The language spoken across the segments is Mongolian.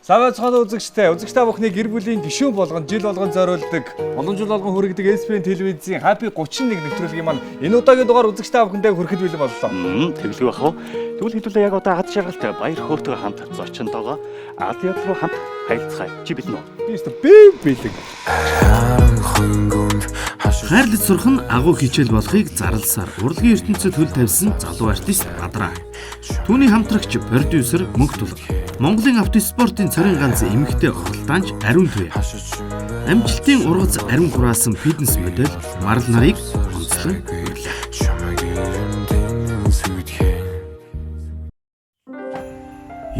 Лаваа цохол үзэгчтэй бүхний гэр бүлийн гишүүн болгон жил болгон зориулдаг олон жил болгон хүргэдэг SBN телевизийн Happy 31 нэвтрүүлгийн маань энэ удаагийн дугаар үзэгчтэй бүхэндээ хүрэхэд бэлэн боллоо. Тэглэв ах уу. Тэгвэл хэдүүлээ яг одоо ад шаргалтай баяр хөөртэйгээ хамт зочинд байгаа. Ад яд руу хамт харилцгаая. Чи бид нөө. Би бэлэг. Хайрлаж сурах нь агуу хичээл болохыг зарласаар урлагийн ертөнцид хөл тавьсан залуу артист Бадраа. Түүний хамтрагч продюсер Мөнх Тулг. Монголын автоспортын цорын ганц эмэгтэй оролдоонч Ариун Туяа. Амжилтын ургац ариун хураасан фитнес модель Марл нарыг онцлон хүрлээ.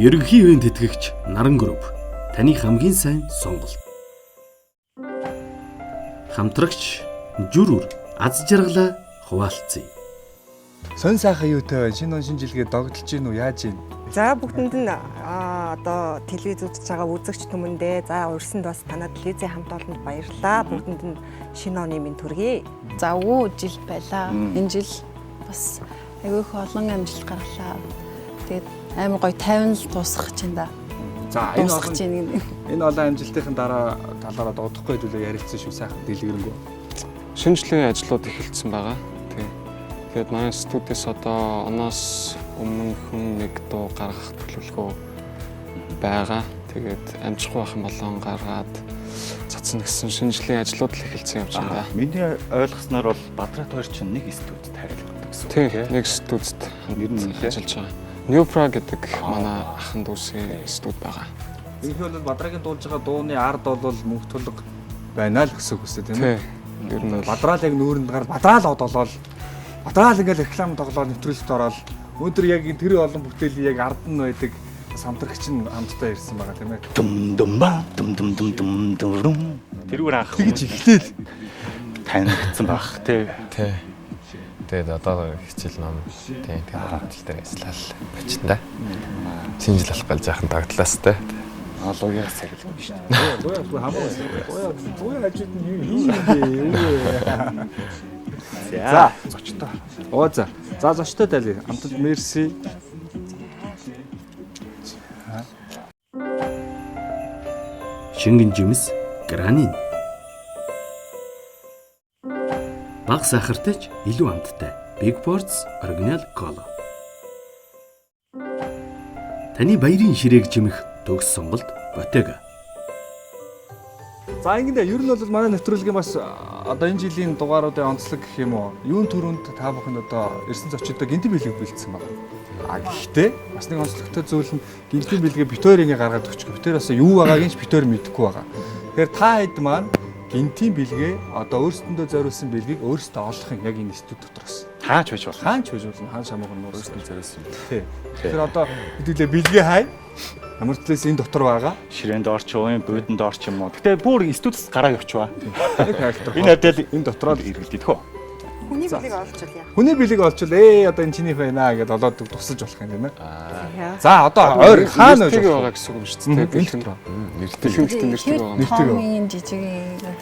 Ерөнхий ивент тэтгэгч Наран групп. Таны хамгийн сайн сонголт. Хамтрагч Жүрүр аз жаргалаа хуваалцъя. Сон сайхан юутай байна? Шинэ он шинжилгээ догдолж гин үү? Яаж гин? За бүгдэнд нь одоо телевиз үзэж байгаа үзэгч түмэндээ за урьсанд бас танад телевизийн хамт олонд баярлалаа. Бүгдэнд нь шинэ оны минь төргий. За өвөө жил байлаа. Энэ жил бас айгүй их олон амжилт гарлаа. Тэгээд амар гоё 50 л дуусгах чинь да. За энэ олон амжилтын дараа талаараа дуудахгүй хэлээ ярилцсан шүү сайхан дэлгэрэнгүй. Шинжлэгийн ажлууд эхэлсэн байгаа. Тэгээд манай студиэс одоо оноос өмнөхөн нэг дуу гаргах төлөвлөгөө байгаа. Тэгээд амжихгүй байх юм болон гаргаад цацна гэсэн шинжлэгийн ажлууд л эхэлсэн юм чинь да. Миний ойлгосноор бол Бадрат хоёр чинь нэг студид харилцдаг гэсэн. Тийм, нэг студид ажиллаж байгаа. Newpra гэдэг манай ахын дүүсийн студ байгаа. Ерөнхийдөө бол Бадрагийн дуулж байгаа дууны ард бол Мөнх Тулг байна л гэсэн үг үстэй тийм үү? Ер нь Бадраал яг нүүрэнд гар Бадраал одолол Бадраал ингээл реклам тоглоод нэвтрүүлэгт ороод өнөөдөр яг энэ тэр олон бүтээлийн яг ард нь байдаг самтрагч нь хамтдаа ирсэн байгаа тийм ээ. Дум. Тэрүүр анх тэгж эхлээл танигдсан баг тий. Тэгээд одоо хичээл ном тийм хөдөл дээр ажиллал бачтай. Шинжил болох гал жаахан дагдлаас те. Луяа сарил юм шүү дээ. Луяа хамаа. Луяа ажид нь юу юм бэ? За зочтой. За зочтой дали. Амтд мерси. Шингэн жимс гранин. Бага сахартай ч илүү амттай. Big Boards Original Cola. Таны баярын ширээг жимэх төгс сонголт Bottega. За ингэдэ ер нь бол манай нэвтрүүлгийн бас одоо энэ жилийн дугааруудын онцлог гэх юм уу? Юун төрөнд та бүхэн одоо ирсэн зочдод гинтэн бэлэг бэлдсэн байна. Гэхдээ бас нэг онцлогтой зүйл нь гинтэн бэлгээ битүүрийн гаргаад өгчих. Битүүр бас юу байгаагийн ч битүүр мэдэхгүй байгаа. Тэгэхээр та хэд маань гинтийн бэлгээ одоо өөрсдөндөө зориулсан бэлгийг өөрсдөө олохын яг энэ студ дотроос хаач байж болох. Хаан шамууг нь өөрсдөө зориулсан. Тий. Тэгэхээр одоо хэдүүлээ бэлгээ хай. Ямар ч зүйлс энэ дотор байгаа. Ширээнд орч уу, буудэнд орч юм уу. Гэтэ бүр студиэс гараа явчихваа. Энэ адил энэ дотроо л иргэлдэх үү. Хүний бэлэг олчвол. Хүний бэлэг олчвол одоо энэ чиний байна гэдээ олоод тусаж болох юм байна. За одоо ойр хаана нэртэг байгаа гэсэн үг юм шүү дээ. Нэртэг байгаа. Жижиг.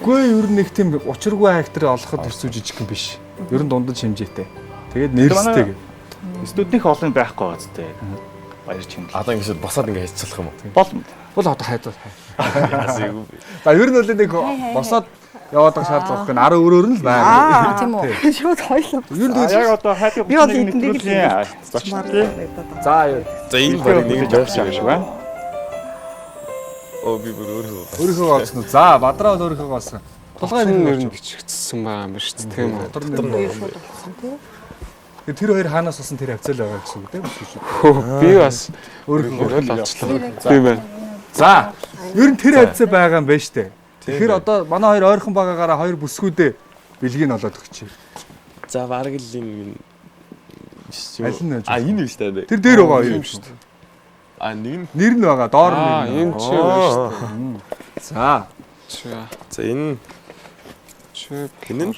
Үгүй ер нь нэг тийм учиргүй хайхтар олоход ирсүү жижиг юм биш. Ер нь дундаж хэмжээтэй. Тэгээд нэрстэй. Студийнх олон байхгүй байгаа зү. Баяр чимэл. Одоо ингэж босоод ингэ хийчих юм уу? Бол одоо хайдвал. За ер нь бол нэг босоод яваад байгаа шаардлага байхгүй. Араа өрөөр нь л байна. Тийм үү. Шууд хоёлоо. Ер нь яг одоо хайдаг нэг За энэ баг нэг явж байгаа шүү байна. Би бүр өөрийнхөө олсон. За Бадраа бол өөрийнхөө олсон. Тулгай нэр нь бичигдсэн байгаа юм шүү дээ. Тийм үү. Тэр хоёр хаанаас болсон тэр хавцал байгаа гэсэн үг тийм үү? Би бас өөрийнхөө л олчлаа. Би байна. За ер нь тэр хавцаа байгаа юм байна штэ. Тэгэхээр одоо манай хоёр ойрхон байгаагаараа хоёр бүсгүүдээ бэлгийг нь олоод өгч. За бараг л энэ аль нь энэ биш таа. Тэр дээр байгаа хоёр юм шүү дээ. Нэг нэр нь байгаа доор нь. Энэ чи шүү дээ. За. За энэ энэ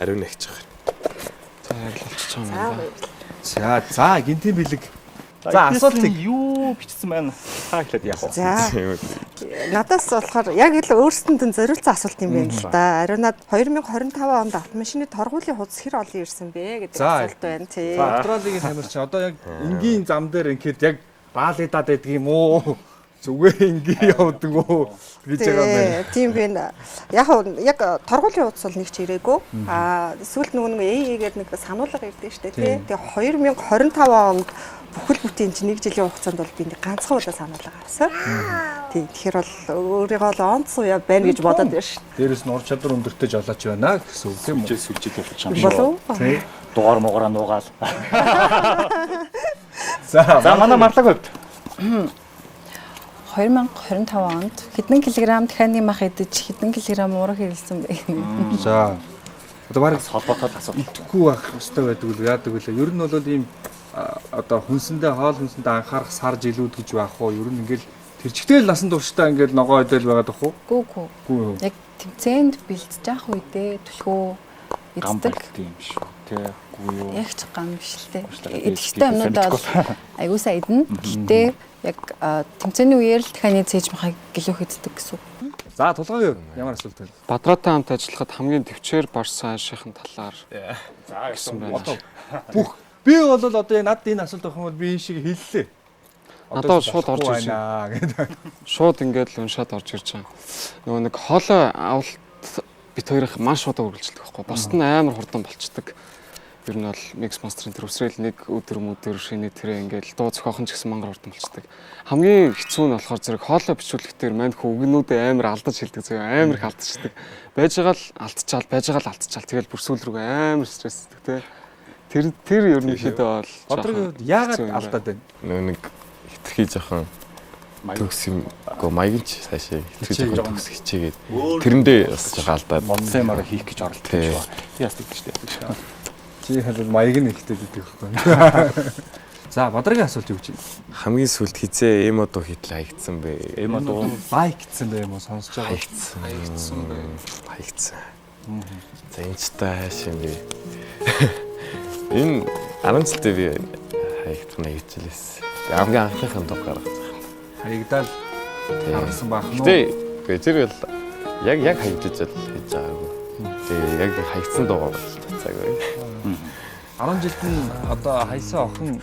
ариун нэгч байгаа. За ярилцж байгаа юм За байна. за гинтийн бэлэг. За асуултыг юу бичсэн байна? Та хэлээд яах вэ? За. Надаас болохоор яг л өөрсдөнд нь зориулсан асуулт юм байна л да. Ариунаад 2025 онд автомашины торгуулийн хуудас хэр олон ирсэн бэ гэдэг асуулт байна тий. За австралигийн тамирчин одоо яг энгийн зам дээр ингээд яг баалидаад байдаг юм уу? зүгээр ингээ явдаг уу гэж байгаа юм байна. Тийм байна. Яг торгуулийн удас бол нэг ч ирээгүй. Сүүлд нөгөө ээгээд нэг сануулга ирдэ штэ тий. Тэгээ 2025 онд бүхэл бүтэн чинь 1 жилийн хугацаанд бол би нэг ганцхан удаа сануулга авсан. Тийм. Тэгэхээр бол өөрийгөө л онцгой байна гэж бодоод байна шүү. Дээрээс нь ур чадвар өндөртэй жолооч байна гэсэн үг тийм үү? Сүлжээд явуулж байгаа Болов. Тий. Дугаар муугараа нуугаал. За Манай марлаг хувьд 2025 онд хэдэн килограмм дахианы мах идэж хэдэн килограмм уурах хэрэгэлсэн бэ? За. Одоо бараг холбоотой асуудал. итгэхгүй байх хэрэгтэй байдаг үл яадаг үлээ. Ер нь бол ийм одоо хүнсэндээ хоол хүнсэндээ анхаарах сар жилүүд гэж байх уу? Ер нь ингээл тэр чигтэл насан туршдаа ингээл ногоо идэл байгаад байх уу? Гүү. Яг тэмцээнд бэлдэж явах үедээ түлхүү иддэг. Тийм шүү. Тэ гүү юу. Яг ч гам биш л те. Идэхтэй юмнуудаа бол аягуулсаа идэнэ. Гэтэ яг тэмцээний үеэр л дахианы цээж махыг гэлөөх иддэг гэсэн үг. За тулгай юу? Ямар асуулт вэ? Бадраатай хамт ажиллахад хамгийн төвчээр барсан ашигын талаар За гэсэн байна. Бүх би бол одоо над энэ асуулт авах юм бол би энэ шиг хэллээ. надад шууд орж ирж байна гэдэг. шууд ингээд л уншаад орж ирж байгаа. Нөгөө нэг хоолой авалт бит хоёрын маш удаа үргэлжилдэг байхгүй. Босд нь амар хурдан болцдог. Ер нь бол Mix Monster-ын тэр өсрэл нэг өдөр шинэ тэрэ ингээд дуу зохиохон ч гэсэн мангар хурдан болцдог. Хамгийн хэцүү нь болохоор зэрэг хоолой бичүүлэхдээ мань үгнүүдээ амар алдаж хэлдэг зөө амар их алдчихдаг. Байж байгаа л алдчихаал тэгэл бүрсүүл рүү амар стресстэй тий. Тэр ер нь ихэдээ бол Одоогийн яагаад алдаад байна? Нэг хитрхий жоохон төгс юм гоо маягч цаашаа хитрхий жоохон төгс хичээгээд тэрэндээ бас жоохон алдаад Монцын маар хийх гэж оролдож байгаа. Би яст гэж дээ. Чи хадад маяг нь ихтэй гэдэг байхгүй. За Бадрагийн асуулт юу гэж байна? хамгийн сүлд хизээ эмо дуу хийтлээ хаягдсан бэ. Эмо дуу Лайк гэсэн бэ юм уу сонсож байгаа. Хаягдсан. За энэ ч та шин би. Энэ 10 жилдээ би хаягдсан хичээлээс. Хамгийн анхныхын дуу гаргаж байгаа. Хаягдал харсан баах нь. Тэ тэр бол яг хаягдаж л хийж байгаагүй. Тэгээ яг хаягдсан дуугаа бол цацаагүй. 10 жилд нь одоо хайсан охин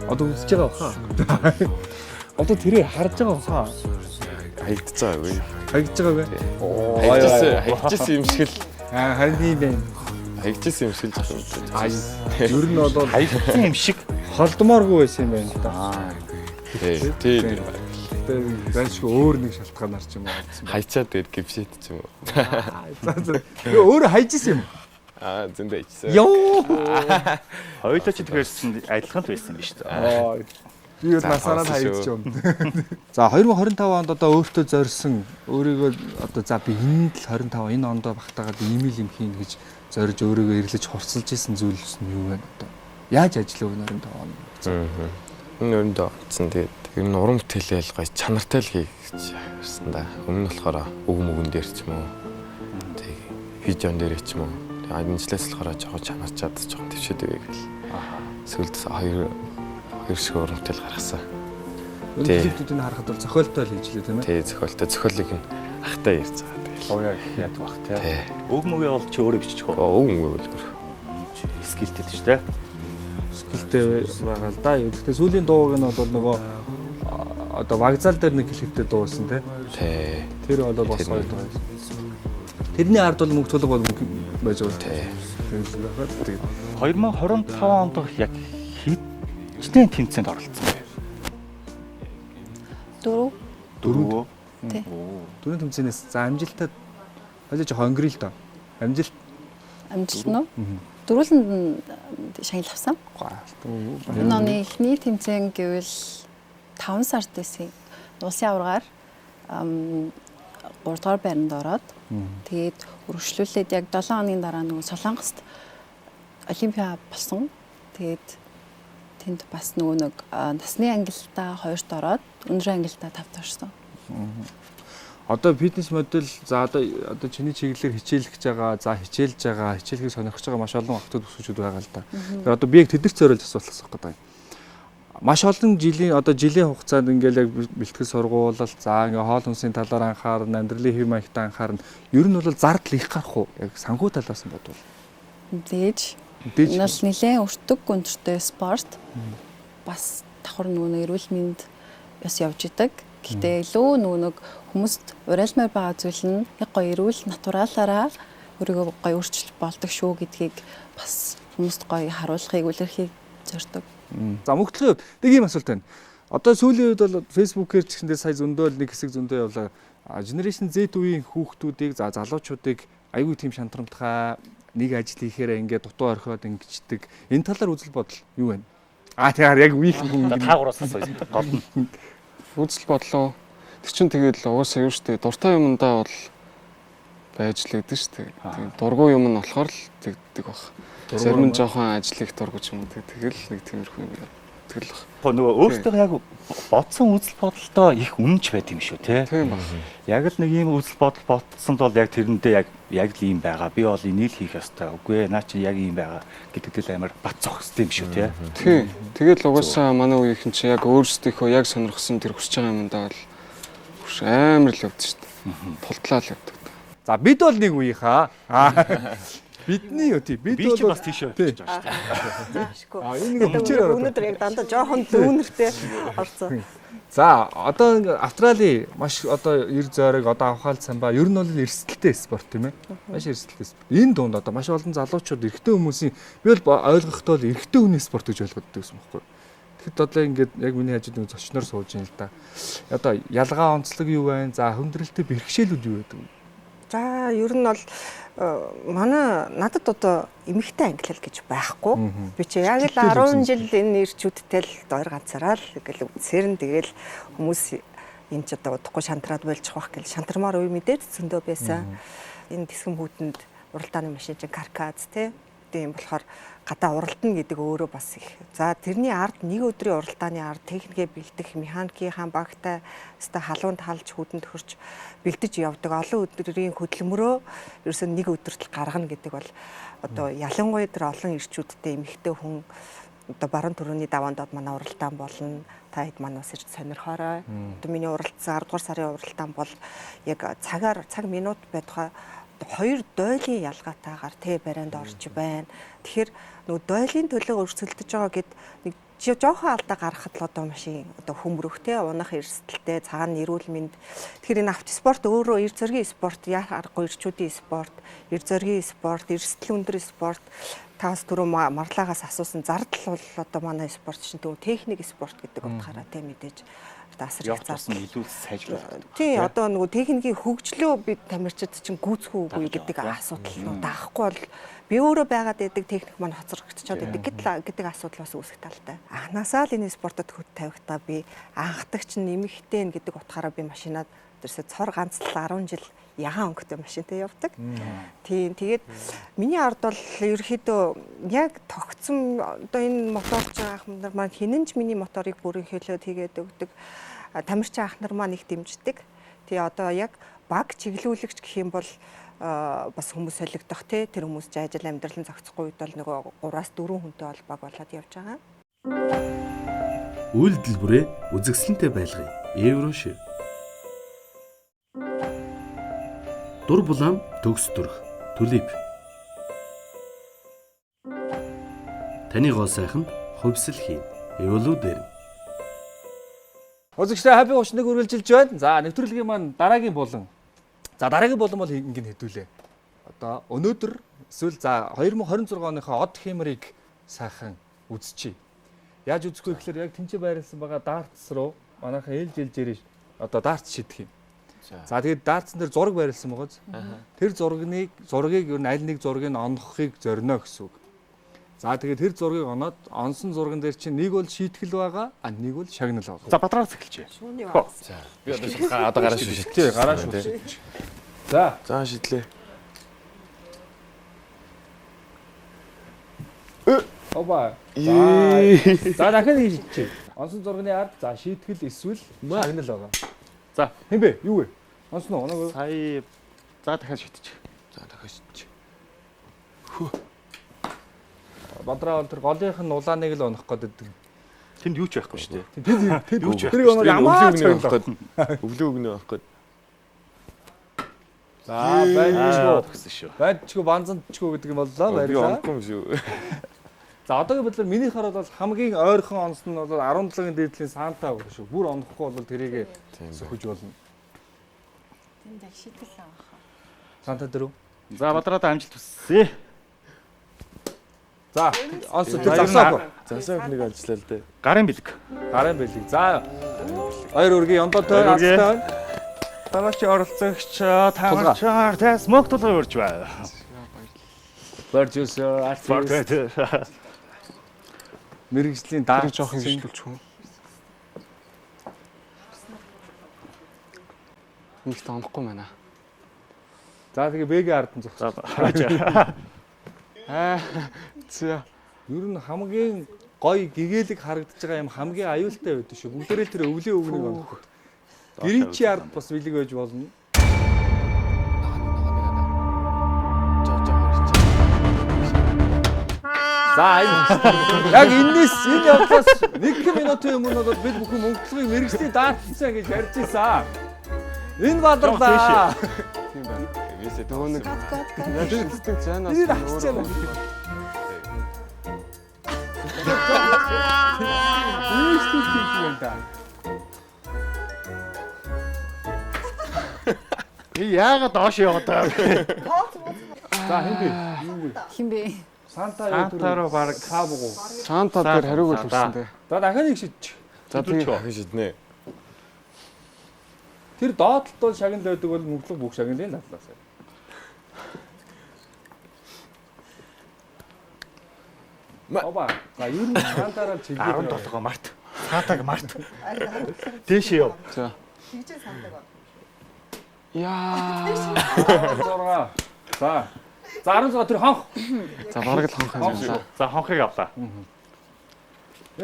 одоо үзэж байгаа баха. Одоо тэрийг харж байгаа баха. Хаягдаж байгаагүй. Хаягдж байгаа бэ? Хаягдажсэн юм шиг л Харин юм байна. хаягдажсэн юм шиг л жах юм. Ер нь бол хаягдсан юм шиг. холдмооргүй байсан юм байна да. Тий. Тэгээ гайшгүй өөр нэг шалтгаанаар ч юм уу алдсан. Хайчаад тэгээд гівшэт ч юм уу. Тэгээ өөрөө хайж исэн юм. Зөндөө ичсэн. Йоо. Хоёулаа ч тэгэхээр адилхан байсан биз дээ. Би өөр насаараа хайж юм. За 2025 онд одоо өөртөө зорьсон өөрийгөө одоо за би энэ л 25 энэ ондоо багтаагаад ийм юм хийн гэж зорж өөрийгөө эрлэж хурцлж исэн зүйлс нь юу вэ одоо? Яаж ажиллав 25 онд? Энэ өрөндөө авцсан тэгээд ер нь уран бүтээлээ гоё чанартай л хийх гэж ярьсан да. Өмнө нь болохоор өг мөгөн дээр ч юм уу. Тэгээд видеон дээр ч юм уу. Амжилтлаас болохоор жоохон чанарчаад жоохон төвшөөд байг гэл. Сүүлд хоёр шиг уран бүтээл гаргасан. Клипүүдийг харахад бол зохиолтой л хийж лээ тийм ээ. Тий, зохиолтой. Зохиолыг нь ахтай ярьж байгаа. Тэгэл. Лоя хийад баг тий. Тий. Өг мөгөө бол чи өөрөө бичих хөө. Өг мөгөө бол Скилтэй шүү дээ. Скилтэй байгаа л да. Гэхдээ сүүлийн дууг нь бол нөгөө одоо вокзал дээр нэг клиптэй дуусан тийм. Тий. Тэр бол бас гоё дуу. Тэрний ард бол мөнгө төлөг бол байж байгаа. Тий. 2025 онд яг хэдэн тэмцээнд оролцсон бэ? 4. Дөрөв. Тий. Дөрөв тэмцээнээс за амжилтад хажиж жоохон өнгөрил л доо. Амжилт Амжилт нь дөрүүлэнд шагнал авсан. Энэ оны эхний тэмцээн гэвэл 5 сард байсан. Улсын аваргаар 3 дугаар байранд ороод тэгээд өргөжлүүлээд яг 7 хоногийн дараа нөгөө Солонгост олимпиа болсон. Тэгээд тэнд бас нөгөө нэг насны ангиллалтаа 2-т ороод өндөр ангиллалтаа 5-т орсон. Одоо фитнес модель за одоо чиний чиглэлээр хичээлж байгаа, за хичээлж байгаа, хичээлхийг сонирхож байгаа маш олон охтууд өсвчүүд байгаа л да. Тэгэхээр одоо би яг тэдэрт зориулж асуулах гэдэг. Маш олон жилийн хугацаанд ингээл яг бэлтгэл сургуулалт, за ингээ хоол хүнсийн талаар анхаарна, амьдралын хэв маягтаа анхаарна. Ер нь бол зардал их гарах уу? Яг санхүү талаас нь бодвол. Дээж энэ бол нэлээд өртөг өндөртэй спорт. Бас давхар нөгөө эрүүл мэнд бас явж идэг. Гэхдээ илүү нэг хүмүүст уриалмаар байгаа зүйл нь яг гоё эрүүл натуралаараа өөрийгөө гоё өөрчлөлт болдог шүү гэдгийг бас хүмүүст гоё харуулахыг үлэрхийг зорддог. За мөнгөлийн хувьд нэг юм асуулт байна. Одоо сүүлийн үед бол фэйсбүүкээр ч гэсэндээ сая зөндөө нэг хэсэг зөндөө явлаа. Generation Z үеийн хүүхдүүдийг залуучуудыг айгүй тийм шантрамтхай нэг ажил хийхээр ингээд дутуу орхиод ингэждэг. Энэ талаар үзэл бодол юу вэ? Тэгэхээр яг үеийнх хүн Та гураас асууя. Гол нь Үзэл бодлоо. Тэр чинь тэгээд л угаасаа юу штэ дуртай юмдаа бол байж л гэдэг штэ. Тэгээд дургүй юм нь болохоор л тэгдэг баг. Зарим нь жоохон ажил их дургүй ч юм уу. Тэгэл нэг тиймэрхүү юм яа. Тэгэл баг. нөгөө өөртөө яг бодсон үзэл бодолтой их үнэнч байт юм шүү те. Тийм баг. Яг л нэг ийм үзэл бодол ботсонд бол яг тэрэндээ яг л ийм байгаа. Би бол энийг хийх ёстой. Үгүй ээ наа чи яг ийм байгаа гэдэгт л амар бат зогх хэрэгтэй юм шүү те. Тийм. Тэгэл угаасаа манай үеийнхэн чи яг өөрсдийнхөө яг сонирхсан тэр хүсэж байгаа юмдаа бол амар л явдаг штэ. Тултлаа л явдаг. За бид бол нэг үеийнхаа. Бидний юу тий бид Би ч бол бас тийшээ очиж байгаа шүү дээ. Заашгүй. Энэ нэг хүчээр ороод. Өнөөдөр яг дандаа жоохон дүүнертэй орсон. За одоо ингээ Австрали маш одоо ер зойрог одоо авахаал самбаа ер нь бол эрсдэлтэй спорт тийм ээ. Маш эрсдэлтэй спорт. Энэ дунд одоо маш олон залуучууд эрэгтэй хүмүүсийн би бол ойлгохдоо л эрэгтэй хүний спорт гэж ойлгоддог юм байна. Тэгэхэд одоо ингээд яг миний хажууд нэг зочноор сууж юм л да. Одоо ялгаа онцлог юу вэ? За хүндрэлтэй бэрхшээлүүд юу байдаг вэ? За ер нь бол надад одоо эмэгтэй англи хэл гэж байхгүй. Би чи яг л 10 жил энэ ирчүүдтэй л дойр ганцаараа л гэл үсэрэн тэгэл хүмүүс энэ ч одоо удахгүй шантраад болж бах гэл шантармаар үе мэдээд зөндөө байсан. Энэ тэсгэм хүүтэнд уралдааны машин чинь каркац тийм болохоор гадаа уралдана гэдэг өөрөө бас их. За тэрний ард нэг өдрийн уралдааны ард техникээ бэлдэх механикийнхаа багтай өстой халуунд халж хүдэнд хөрч бэлдэж явдаг олон өдрийн хөдөлмөрөө ерөөсөө нэг өдөрт гаргана гэдэг бол одоо ялангуяа тэр олон ирчүүдтэй эмэгтэй хүн одоо баруун төрөний даваандод манай уралдаан болно. Та хэд манаас ирж сонирхоорой. Одоо миний уралдсан 10 дугаар сарын уралдаан бол яг цаг минут байтугай хоёр дойлын ялгаатаагаар барианд орж байна. Тэгэхээр нөгөө дойлын төлөө өрсөлдөж байгаа гэд нэг жоохон алдаа гаргахад л одоо машин одоо хөмрөх унах эрсдэлтэй цагаан нэрүүл мэнд. Тэгэхээр энэ автоспорт өөрөө эр зоригийн спорт, яах аргагүй ирчүүдийн спорт, эр зоригийн спорт, эрсдэл өндөр спорт. Таас түрүү марлагаас асуусан зардал бол одоо манай спорт чинь төв техник спорт гэдэг утгаараа мэдээж асар их зарсан илүү сайжруулах. Тий, одоо нөгөө техникийн хөгжлөө бид тамирчид чинь гүйцэхгүй үгүй гэдэг асуудал даахгүй бол би өөрөө байгаад байдаг техник маань хоцрогдчиход байдаг гэдэг асуудал бас үүсэх талтай. Анханасаа л энэ спортод хөт тавихтаа би анхдагч нэмэгтэй гэдэг утгаараа би машинаад тэрсээ цор ганц л 10 жил ягаан өнгөтэй машинтай явдаг. Тийм тэгээд миний ард бол ерөөхдөө яг тогтсон одоо энэ моторч байгаа ахмад нар маань хинэнч миний моторыг бүрэн хэлээд хийгээд өгдөг. Тамирчин ах нар маань их дэмждэг. Тэгээ одоо яг баг чиглүүлэгч гэх юм бол бас хүмүүс солигдох тэр хүмүүс жайжал амьдралын зохицохгүй үед бол нөгөө 3-4 хүнтэй бол баг болоод явж байгаа. Үйлдэл бүрээ үзэсгэлэнтэй байлгая. Еврошив. Дур булаан төгс төрх. Түлип. Таны гол сайхан хувьсэл хийн. Эволу дээр. Үзэгчдээ хаппи гушныг үргэлжилж байна. За нэвтрүүлгийн маань дараагийн булан. За дараагийн булан бол ингэ хэдүүлээ. Одоо өнөөдөр эсвэл за 2026 оныхоо од хэмрийг сайхан үзчихье. Яаж үзэх вэ гэхээр яг тэнцээ байрласан байгаа дартс руу манайхаа ээлж ирж одоо дартс шидэх юм. За тэгээд дартсан дээр зураг байрласан байгаа зү. Тэр зургийг ер нь аль нэг зургийг оноохыг зорино гэсэн үг. За тэгээд тэр зургийг оноод онсон зурган дээр чинь нэг бол шийтгэл байгаа, нэг бол шагнал байгаа. За бадраас эхэлчихье. За би одоо гараж шүү. Тий, гараж шүү. За шидлээ. Оба. За дахиад хийчихье. Онсон зурганы ард за шийтгэл эсвэл шагнал байгаа. За хэм бэ? Юу вэ? Онсон уу? Сая за дахиад шийдчих. За дахиад шийдчих. Бадраа тэр голынх нь улааныг л унах гээд байдаг. Тэнд юу ч байхгүй шүү дээ. Тэнд юу ч байх. Тэр ямар өглөө өгнө авах гээд. За байцгүй. Тэгсэн шүү. Байцгүй банзанчгүй гэдэг юм боллоо. Баярлалаа. За одоогийн бодлоор миний хараад бол хамгийн ойрхон онц нь бол 17-гийн дээдлийн Санта байх шүү. Бүр онохгүй бол тэрийг сөхөж болно. Тэнд яг шийтгэл авах. Санта дөрөв. За Бадраад амжилт хүсье. За онц тэр засаагүй. Засааг нэг ажиллаа л дээ. Гарын бэлэг. Гарын бэлэг. За хоёр өргөний ондоотой астай. Танаач оролцогч тамагчаар тэс мөх тулгуур урж байна. Продюсер, артист, мэрэгжлийн Тэр даа жоох хөвчлүүлж хөө. Нэгт онохгүй байна. За тэгээ бэгийн ард нь зогсоо. За. Ер нь хамгийн гоё гэгээлэг харагдаж байгаа юм хамгийн аюултай байдаг шүү. Бүгдээрээ тэр өвлийн өгнийг онох. Гэринчи ард бас бэлэг байж болно. За яг энэс энэ явдлаас 1 минутын өмнө бол бид бүхэн мөнгөлгийн мэрэгжлийн даатцсан гэж ярьж ийсэн. Энэ бадарлаа. Тийм байна. Нөгөө нэг Гот. ялцдаг зайнаас Энэ авчаа. Ийш тийш юм да. Яагаад доош яваад байгаа вэ? За хин бэ? Хин бэ? Санта руу баг цаабгуу. Санта дээр хариуг л өгсөн дээ. За дахиад нэг шидчих. За тийм. Ахиж шиднэ. Тэр доотлолт бол шагнал байдаг бол мөнгөлөг бүх шагналын надлаас. Оба. За ер нь Сантараа чиглэж 17-гоо март. Сантаг март. Дээш яв. За. Тэгжээ сандаг ба. Яа. 16. За. За 16 тэр хонх. За бараг л хонх юм байна. За хонхыг авлаа.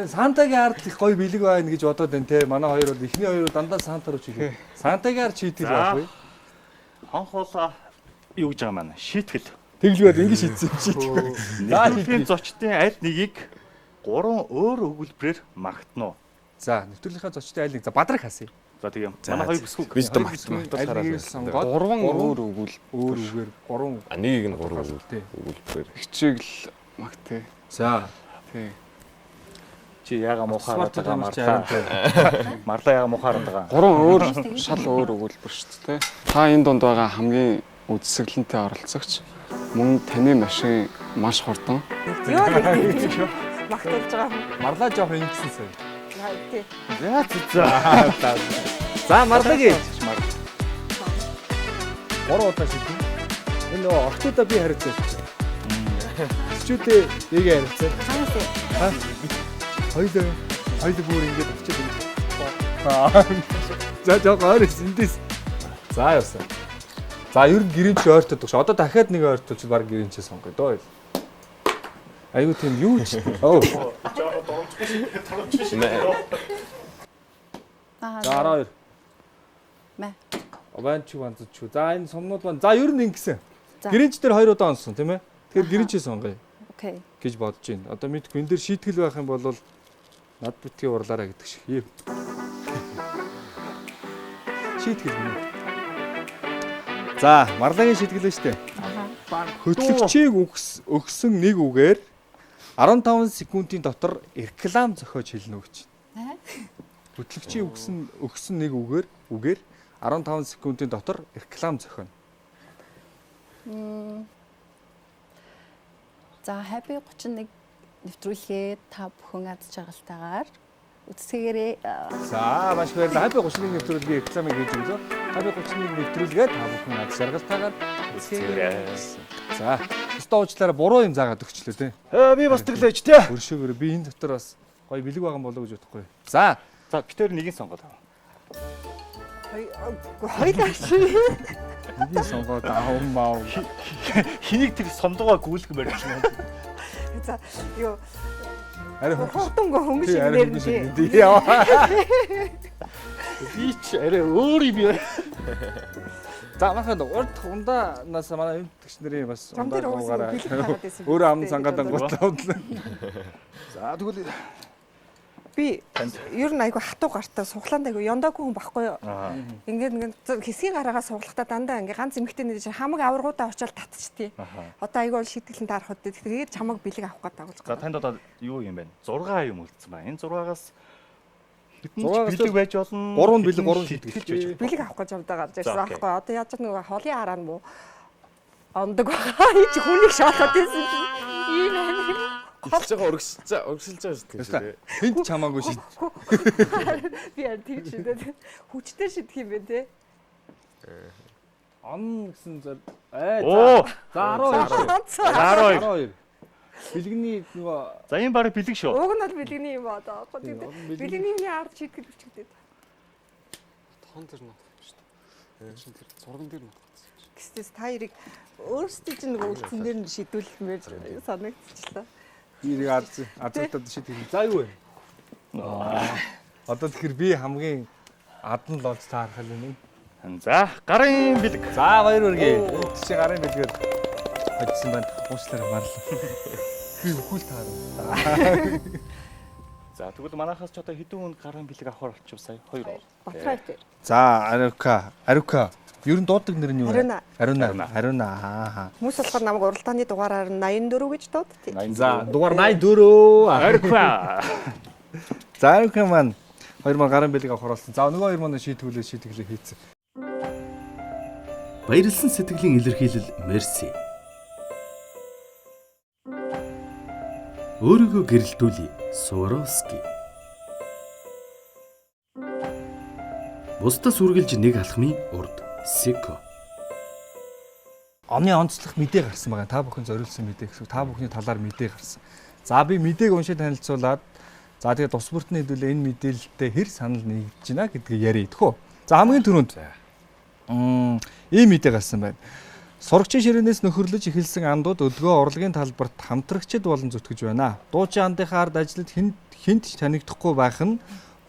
Сантагийн ард их гоё бэлэг байна гэж бодоод байна те. Манай хоёр бол эхний хоёр дандаа Санта руу чиглээ. Сантагийн ард шийтгэл байхгүй. Хонх бол юу гэж байгаа маань шийтгэл. Тэглгээд ингэ шийдсэн юм шийтгэл. За Нэвтрүүлгийн зочдын аль нэгийг 3 өөр өгүүлбэрээр магтана уу? За нэвтрүүлгийнхаа зочдын айл нэг за бадраг хасъя. За тийм. Манай хоёр бүсгүй. Бид том хатмал Айлгийг сонгоод 3 өөр өгвөл өөр үгээр 3 Нэгийг нь 3 тий. өгүүлбэр. хичээг л магтээ. За Тий. Чи яага муухаараад Спорт байгаа тамирч марлаа. ариун. Марлаа яага муухаараад байгаа. 3 өөр шал өөр өгүүлбэр шүү дээ. Та энэ донд байгаа хамгийн үдсэглэнтэй оролцогч мөн таны машин маш хурдан. Йоо магтуулж байгаа юм. Марлаа жоох ингэсэн сая. Яа тий. За. За марлагий. 3 удаа шийдэн. Энэ нөгөө орчуудаа би харилцаа шүү. Орчуудаа яг харилцаа. Ханаас Хоёул бүр ингэж очиж байна. За жоо гойрс эндээс. За явсан. За ер нь гэрэнч ойртод багш. Одоо дахиад нэг ойртолч баг гэрэнчээ сонгоё доо. Айгуу тийм юу ч. Оо. За 12. Мэ. Обанч ванз чүү. За энэ сумнууд маань. За ер нь ингэсэн. За. Гэрэнч дээр 2 удаа онсон тийм ээ. Тэгэхээр гэрэнчээ сонгоё Окей. гэж бодож байна. Одоо мэдгүй энэ дээр шийтгэл байх юм бол над битгий урлаараа гэдэг шиг. Ийм. Шийтгэл юм. За, марлагийн шийтгэл нь штэ. Хөтлөгчийг өгсөн нэг үгээр 15 секундын дотор реклам зохиож хэлнэ гэж байна. Хөтлөгчийг өгсөн нэг үгээр 15 секундын дотор реклам зохионо. За Happy 31 нэвтрүүлгээ та бүхэн аз жаргалтайгаар үзсгээрээ. За, маш баярлалаа. Happy 31 нэвтрүүлгийн рекламыг хийж өглөө. Happy 31 нэвтрүүлгээ та бүхэн аз жаргалтайгаар үзсгээрээ. За, өстө уучлаарай буруу юм заагаад өгчлөө тий. Би бас тэглэж тий. Өршөөгөр би энэ дотор бас гоё бэлэг байгаа болоо гэж бодохгүй. За, Битээр нэгийг сонгоод аваа. Хоёлаа чи. нэгийг сонгоод аав. Хэнийг тэр сомдгоо гүйлгмээр байна. За юу Арай хурдангой хөнгөш тий, юм арай дээр хөнгөш нь. юм. Яа. Би ч арай өөр юм яа. За, манайхад урд хундаанаас манай энэ төгч нарын бас Зам дээр ундаа бэлэг тагаад байсан. өөрөө ам цангаад ангуутлаа. За, тэгвэл би ер нь айгүй хатуу гартаа суглаанд айгүй яндаагүй хүн баггүй юу. Ингээд хэсгийн гараагаа суглахдаа дандаа ингээ ганц эмэгтэй нэр чинь хамаг аваргуудаа очиод татчихтий. Одоо айгүй бол шийтгэлэн таарахд тэгээд чамаг бэлэг авах гэдэг агуулж За байгаа. танд одоо юу юм бэ? 6 юм үлдсэн ба. Энэ 6-аас бэлэг байж болно. 3 бэлэг 3 шийтгэж. Бэлэг авах гэж явдаг гарч ирсэн аахгүй. Одоо яаж ч нэг холын хараа нь муу ондог байгаа. Чи хүнийг шалгаад байсан чинь ийм амир. Хэлж байгаа өргөсөлж байгаа шүү дээ. Хинт чамаагүй шийд. Би яа тийм шийдээд хүчтэй шийдэх юм бэ те. Он гэсэн зэр. Оо. За 12. Бэлгэний нөгөө За энэ баг бэлэг шүү. Уг нь бол бэлгэний юм одоо. Бэлгэний юмний ард шийтгэл өчгдөд. Хон дээр нот шүү дээ. Чин тэр зурган дээр нот. Гэвч та хоёрыг өөрсдөө чинь нөгөө үлдсэн дээр нь шийдүүлмээр санагдчихлаа. ирийг азуултад шийдэх. За юу вэ? Одоо тэгэхээр би хамгийн адан л олж таарах юм. За гарын бэлэг. За баяр үргээ. Чи гарын бэлгээр хоцсон байна. Уучлаарай марлаа. Би өхөл таарна. За тэгвэл манайхаас ч одоо хэдэн хүн гарын бэлэг авахар болчих сая 2. Батраа дээр. За Арука. Ер нь дуудаг нэр нь юу вэ? Аруна. Аа. Хүмүүс болохоор намайг уралдааны дугаараар 84 гэж дууддаг. За дугаар 84. Арука. За Арука маань 2 маань гарын бэлэг авахар болсон. За нөгөө 2 маань шийтгэлээ хийцэн. Баярлсан сэтгэлийн илэрхийлэл мерси. Өөрийгөө гэрэлтүүлье. Суворовски. Бусдаас үргэлж нэг алхмын урд. Сико. Оны онцлох мэдээ гарсан байгаа. Та бүхэн зориулсан мэдээ гэсэн. Та бүхний талаар мэдээ гарсан. За би мэдээг уншиж танилцуулаад за тэгээд тус бүртний хэдүүлээ энэ мэдээлэлтэй хэр санал нэгдэж байна гэдгийг яриа идэх үү. За хамгийн түрүүнд ийм мэдээ гарсан байна. Сурагчийн ширээнээс нөхөрлөж эхэлсэн андууд өдгөө урлагийн талбарт хамтрагчид болон зүтгэж байна. Дуучин андынхаа ард ажиллаж хинт ч танигдахгүй байх нь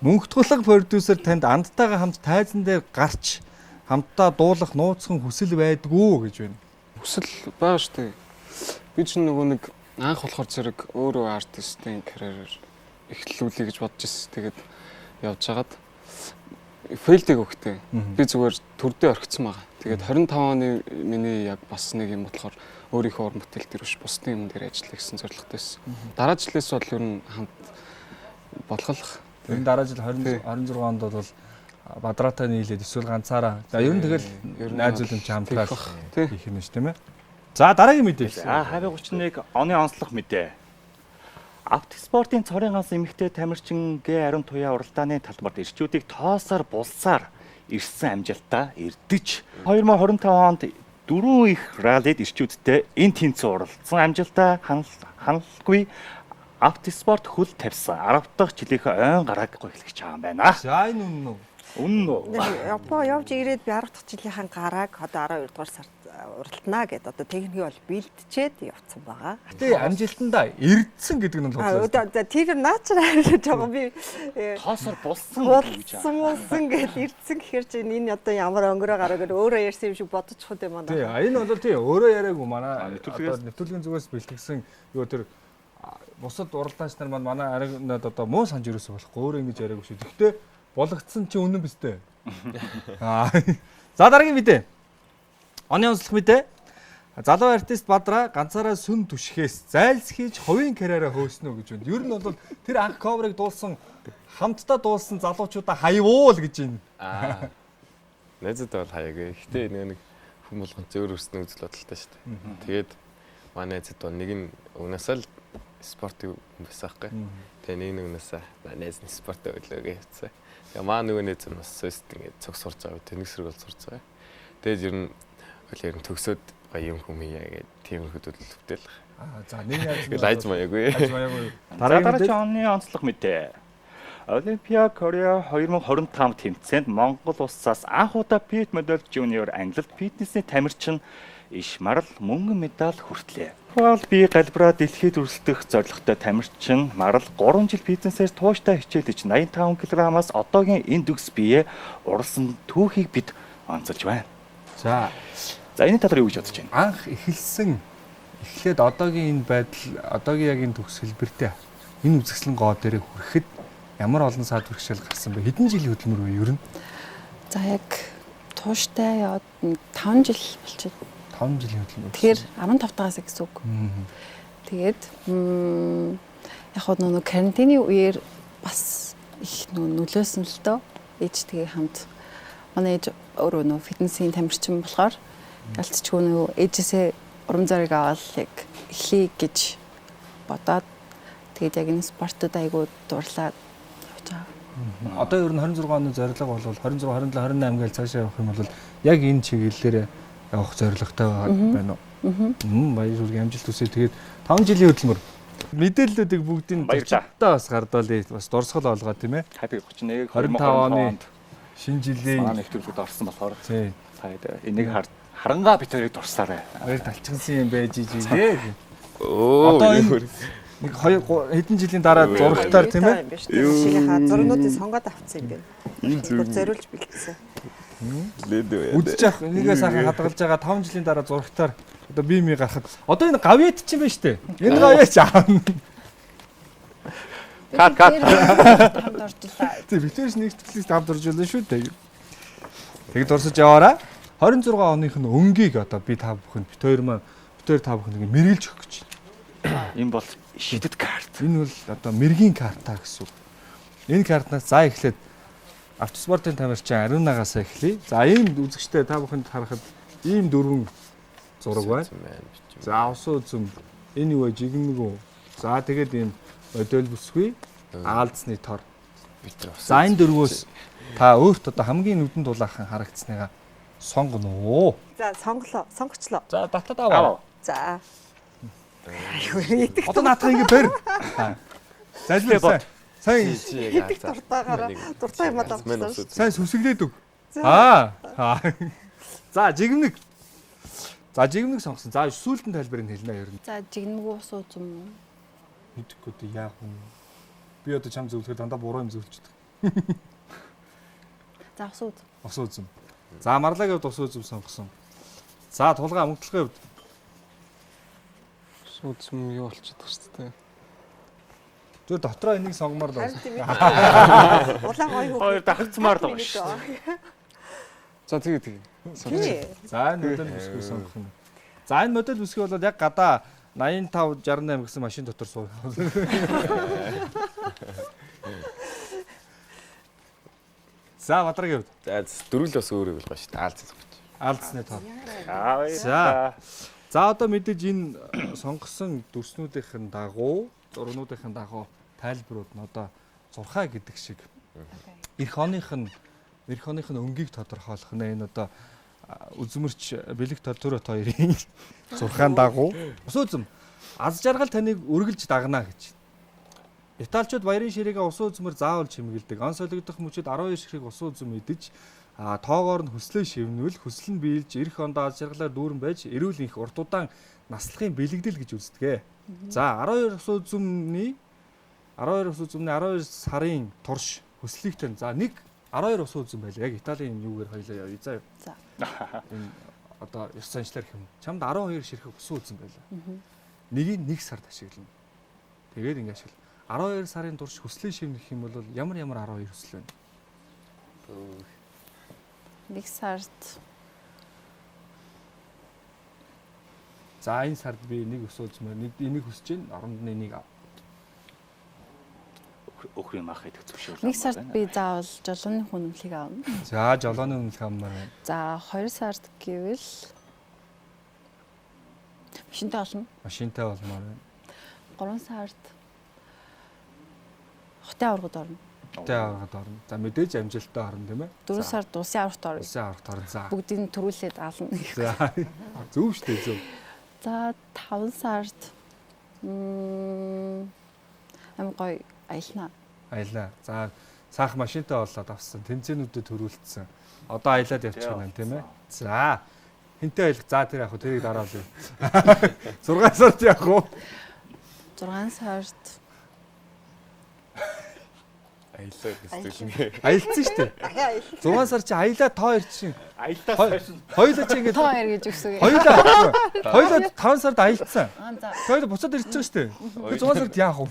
мөнхтгүүлэг продюсер танд андтайгаа хамт тайзан дээр гарч хамтдаа дуулах нууцхан хүсэл байдгүй гэж байна. Хүсэл байгаа шүү дээ. Би ч нөгөө нэг анх болохоор зэрэг өөрөө артистын карьераар эхлүүлэе гэж бодож ирсэн. Тэгээд явж хагаад фейлдэг өгтэй. Би зүгээр төрдөө орхицсан байгаа. Тэгээд 25 оны миний яг бас нэг юм болохоор өөрийнхөө уран бүтээл дээр биш бусдын юм дээр ажиллах гэсэн зорилготой байсан. Дараа жилээс бол ер нь хамт болгох. Энэ дараа жил 26 онд бол Бадраатай нийлээд эсвэл ганцаараа. За ер нь тэгэл найз үлэмч хамтраад хийх юм шүү тийм ээ. За дараагийн мэдээ. За Хави 31 оны онцлог мэдээ. Автоспортын цорын ганц эмэгтэй тамирчин Г.Арин Туяа уралдааны талбарт ирчүүдийг тоосоор булсаар ирсэн амжилтаа эрдэж 2025 онд 4 их раллид ирчүүдтэй энэ тэнцээ уралдсан амжилтаа ханалгүй Автоспорт хөл тавьсан 10 дахь жилийнхээ ойн гарааг эхлэж байгаа юм байна. За энэ үнэн үү? Үнэн үү? Япоо явж ирээд би 10 дахь жилийнхаа гарааг одоо 12 дугаар сард уралдана гэд одоо техникийг бол бэлтчихэд явцсан байгаа. Гэтэ амжилтандаа эрдсэн гэдэг нь Аа тэр наачаар харж байгаа би тоосоор булсан булсан гэж эрдсэн гэхэр чинь энэ одоо ямар өнгөрөө гараа гэж өөрөө ярьсан юм шиг бодчих юм байна. Тий, энэ бол тий өөрөө яриаггүй манай нэвтрүүлгийн зүгээс бэлтгэсэн юу тэр бусад уралдаанч нар маань манай аригнад одоо муу санж юусэн болохгүй өөрөө ингэж яриаггүй шүү. Гэхдээ болгоцсон чи үнэн биз дээ. За дараагийн мэдээ. Оны онцлог мэдээ. Залуу артист Бадраа ганцаараа сүн түшхээс зайлс хийж хувийн карьераа хөөснө гэж байна. Ер нь бол тэр анх коврыг дуулсан хамтдаа дуулсан залуучуудаа хаявуул гэж байна. Найзад бол хаяг. Гэтэ нэг хүн болгон зөөр өснө үзэл бодолтой шүү дээ. Тэгээд манай найзад бол нэг нь угнасаа л спорт юм байсаахгүй. Тэгээ нэг угнасаа найз нь спорт өглөөгээ хийцээ. Тэгээ маа нөгөө найз нь бас сөст ингээд цог сурж байгаа. Тэнэг сэрэг бол сурж байгаа. Тэгээд ер нь төгсөөд юм хүмүүе гэдэг тиймэрхүү төлөвлөлттэй л. За нэг найз лайз маягүй. Дараагийн оны онцлог мэдээ. Олимпиа Корея 2025 тэмцээнд Монгол улсаас анх удаа Пит Медаль Жуниор ангилалд фитнесийн тамирчин иш марал мөнгөн медаль хүртлээ. Бол би галбраа дэлхийд өрсөлдөх зорилготой тамирчин марал 3 жил фитнесээр тууштай хичээлж 85 кг-аас одоогийн энэ дүгс биеэ уралсан түүхийг бид онцолж байна. За энэ талаар юу гэж бодож байна? Анх эхлээд одоогийн энэ байдал одоогийн яг энэ төгс хэлбэртэй энэ үзэсгэлэн гоо дээр хүрэхэд ямар олон саад бэрхшээл гарсан бэ? Хэдэн жилийн хөдөлмөр вэ ер нь? За яг тууштай яваад 5 жил болчиход. 5 жилийн хөдөлмөр. Тэгэхээр 15 тагаас гэсэн үг. Тэгээд яг хоо нөгөө карантины үеэр бас их нөлөөсөн л дөө. Ээжтэйгээ хамт манай ээж өөрөө нөгөө фитнесийн тамирчин болохоор ялцчгүй нөгөө ээжээсээ урам зориг аваад яг эхлэе гэж бодоод тэгээд яг энэ спортод айгуу дурлаад явж байгаа. Одоо ер нь 26 оны зорилго бол 26, 27, 28 гээл цаашаа явах юм бол яг энэ чиглэлээр явах зорилготой байна уу? Баяр хүргэе, амжилт хүсье. Тэгээд 5 жилийн хөдөлмөр мэдээллүүдийг бүгдийг төвчтэй бас гардвал бас дурсгал олгоо тийм ээ. Happy 31 25 оны шинэ жилийн манай нэвтрүүлэгт орсон болохоор тий. та энийг харангаа бид хоёрыг дурсаарай. Баяр талчгансан юм байж ижигээ. Оо. Одоо энэ нэг 2 хэдэн жилийн дараа зурагтаар тийм ээ. Шигээ зурнуудыг сонгоод авцсан юм байна. Энэ Бүр зориулж бэлдсэн. лээд Үдчих яах энийгээ сайхан хадгалж байгаа 5 жилийн дараа зурагтаар одоо би гарахад одоо энэ гавьяат чинь байна штэ. Энэ гавьяач аавна. Кат. Тэг битэрс нэгтлээс тавд оржуулна шүү дээ. Тэгэд дурсаж яваараа 26 оных нь өнгийг одоо би та бүхэнд бит хоёр та бүхэнд ингэ мэргэлж өгөх гэж байна. Энэ бол шидэт карт. Энэ бол одоо мэргийн карта гэсэн үг. Энэ картнаас за эхлээд автоспортын тамирчин Арунагаас эхлэе. За ийм үзэгчтэй та бүхэнд харахад ийм 4 зураг байна. За усан үзэм энэ юу вэ жигмэг үү? За тэгээд ийм модель бүсгүй аалзны тор. За энэ 4-өөс та өөрт одоо хамгийн нүдэнд дулаахан харагдсныгаа сонгоно уу? За сонгочлоо. За татаад аваа. За. Одоо наатах ингэ бэр. Зайлшгүй. Сайн Идэх дуртаагаараа дуртай юм авчихсан шүү. сайн сүсгэлээд өг. Аа. За жигмэг. За жигмэг сонгосон. За сүүлдэн тайлбарыг хэлнэ ер нь. За жигнэмгүй ус ууж юм. Мэдхгүй дээ яах вэ? Би одоо чам зөвлөхөд дандаа буруу юм зөвлөждөг. За ус ууж. Ус үзм. За марлагийн хувьд ус үзм сонгосон. За тулгаа мөнгөлөгийн хувьд Суудсан юу болчихдог шүү дээ. зөв дотроо энийг сонгомоор л. Улаан гоё хөө. Хоёр дагцмаар л байна шүү. За тэгээ. За энэ модель бүсгүй сонгох юм. За энэ модель бүсгүй бол яг гадаа 85 68 гэсэн машин дотор суух. За Бадрагийн хувьд. За дөрүл бас өөр юм байна шүү дээ. Аалцсан гэж. Аалцны тоо. За. За одоо мэдээж энэ сонгосон дүрснүүдийн дагуу, зургнуудын дагуу тайлбарууд нь одоо зурхаа гэдэг шиг эх оных нь өнгийг тодорхойлох нь энэ одоо үзмэрч бэлэг төлтөрөт хоёрын зурхаан дагуу ус үзм аз жаргал таныг үргэлж дагнаа гэж. Италичууд баярын ширээгээ ус үзмэр заавал чимгэлдэг. Он солигдох мөчөд 12 ширхэг ус үзм идэж тоогоор нь хөслөө шивнвэл хөсөл нь биелж эх ондоо аз жаргалаар дүүрэн байж эрүүл их урт удаан наслахын бэлэгдэл гэж үздэг. За 12 ус үзмний 12 сарын турш хөслийг тань. За нэг 12 ус үзм байлаа. Яг Италийн юугаар хоёлаа явъя. За. Энэ одоо ёс заншлаар хэм. Чамд 12 ширхэг ус үзм байлаа. Нэгийг нэг сард ашиглана. Тэгээд ингэ ашиглана. 12 сарын турш хөслийн шивнэх юм бол ямар 12 хөсөл вэ? Нэг сард. За энэ сард би нэг ус үзмээр энийг хүсэж байна. Оронд нь энийг ав. Өхрийн мах идэх зөвшөөрөл. Нэг сард би заавал жолооны хүнэмлэгийг авна. За жолооны үнэлэх аммаар байна. За 2 сард гэвэл машинтай олно. Машинтай болмоор байна. 3 сард хотын аврагад орно. Хотын аврагад орно. За мэдээж амжилттай орно тийм ээ. 4 сард улсын аврагт орно. Улсын аврагт орно. За. Бүгдийг төрүүлээд ална. За. Зөв шүү дээ зөв. За 5 сард гоё аялна. Аялна. За саах машинтай болоод авсан. Тэмцээнүүдэд төрүүлсэн. Одоо аялаад явчих юм байна тийм ээ. За. Хинтээ аялах. За тэр яг хөө тэрийг дараа л. 6 сард явах уу? 6 сард Аялаа гэсэн. Аялцсан шүү дээ. Дахиад аялал. 6 сар чи аялаа тоо ир чинь. Аялдаа сайшин. Хоёулаа чи ингээд Тоо ир гэж үгсэг. хоёулаа 5 сард аялцсан. За Хоёулаа буцаад ирж байгаа шүү дээ. Тэгээ 6 сард яах вэ?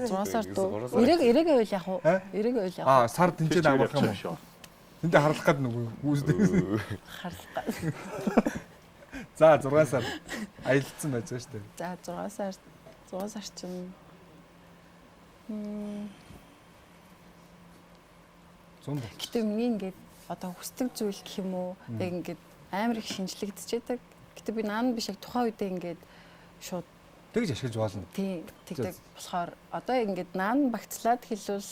6 сар дуу. Ирээгээ үйл яах вэ? Ирээгээ үйл яах вэ? Аа сар тэнцээд амарх юм уу? Тэндээ харлах гээд нүг үүсдэг. Харлах. За 6 сар аялцсан байж байгаа шүү дээ. За 6 сар чинь Зун бол. гэтээ миний ингээд одоо хүсдэг зүйл гэх юм уу яг ингээд амар их шинжлэгдчихэд гэтээ би наан биш яг тухайн үедээ ингээд шууд Тэгж ашиглаж болно. тий тэгдэг болохоор одоо ингээд наан багцлаад хэлвэл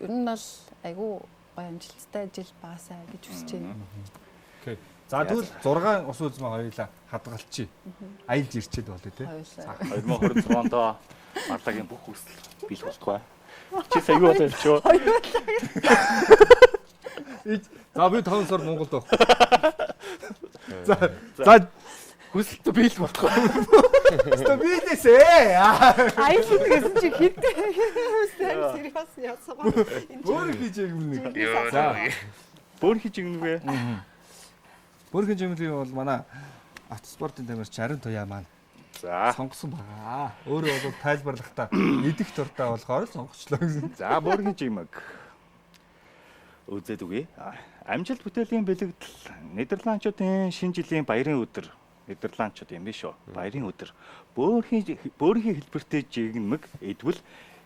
ер нь бол айгүй гоё амжилттай ажил багасаа гэж хүсэж байна. Окей. За тэгвэл 6 ус үзмээ хоёулаа хадгалчихъя. Аялж ирчээд болоо тий. Хоёулаа. 2026 онд Барлагийн бүх хүсэл бий болтугай. Чи сая юу болов ч юу? За би 5 сар Монголд байх. За Хүсэлт бий болтугай. өстө бийлээсээ. Аялал гэсэн чи хэдтэй сериус яасан гоо. Өөр хийж юм нэг. За. Бүр хийж игнэвэ. Бүрхэн жимлийн бол манай автоспортын тамирч Арин Туяа маань За. сонгосон байгаа. Өөрөө бол тайлбарлахдаа идэх дуртай болохоор л сонгочлоо гэсэн. За бүргийн жимэг. Үзээд үгүй. Амжилт бүтээлийн бэлэгдэл Нидерландчуудын шинэ жилийн баярын өдөр. Нидерландчууд юм биш үү? Баярын өдөр. Бөөрийн хэлбэртэй жигнэмэг эдвэл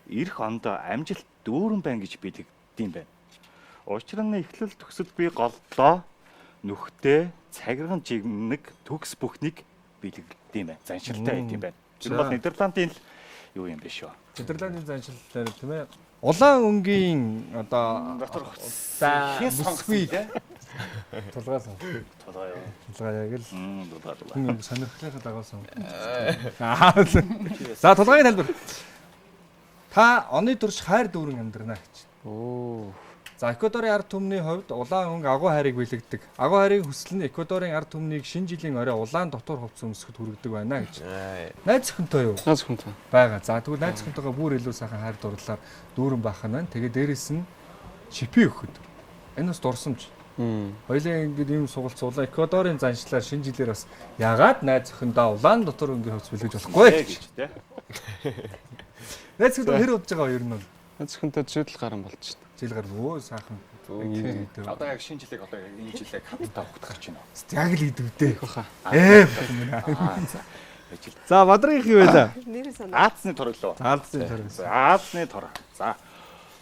эх онд амжилт дүүрэн байна гэж бэлэгдэм байна. Учир нь эхлэл төгсөлгүй голлоо нүхтэй цагирган жигнэг төгс бүхнийг бэлэгдэм байна. Заншилтай байт юм байна. Тэр бол Нидерландын юу юм биш үү? Нидерландын заншилтаар тийм ээ. Улаан өнгийн одоо Дотор бүсгүй тулгаа сон. Тулгаа юу? Тулгаа яг л Тулгаа. хүн сонирхлынхаа дагуу сон. За тулгааны тайлбар. Та оны турш хайр дүүрэн амьдрнаа гэж. Оо. За Эквадорын ард түмний хувьд улаан өнгө агуу хайрыг бэлэгдэг. Агуу хайрын хүсэл нь Эквадорын ард түмнийг шинэ жилийн орой улаан дотор хувцас өмсөхөд хүргэдэг байна гэж. Найз охинтой юу? Наац хүнтэй. Бага. За тэгвэл найз охинтойгоо бүр илүү сайхан хайр дурлалаар дүүрэн баах нь байна. Тэгээ дээрэс нь шипи өгөхөд. Энэ бас дурсамж. Хоёлаа ингэж ийм сугалцуулаа Эквадорын заншлаар шинэ жилээр бас ягаад найз охиндоо улаан дотор өнгөний хувцас бэлгэж болохгүй гэж тий. Найз охинтой хэр удаж байгаа ер нь бол Наац хүнтэй жидэл гарan болж байна. жил гар өө сайхан. Одоо яг шинэ жилиг одоо яг энэ жилээ хаттай авах гэж байна. Яг л идэвдээ. Хаа. За Бадрагийнх юу байлаа? Нэр санаа. Аазны торлоо. Аалзны төрөөс. Аазны тор. За.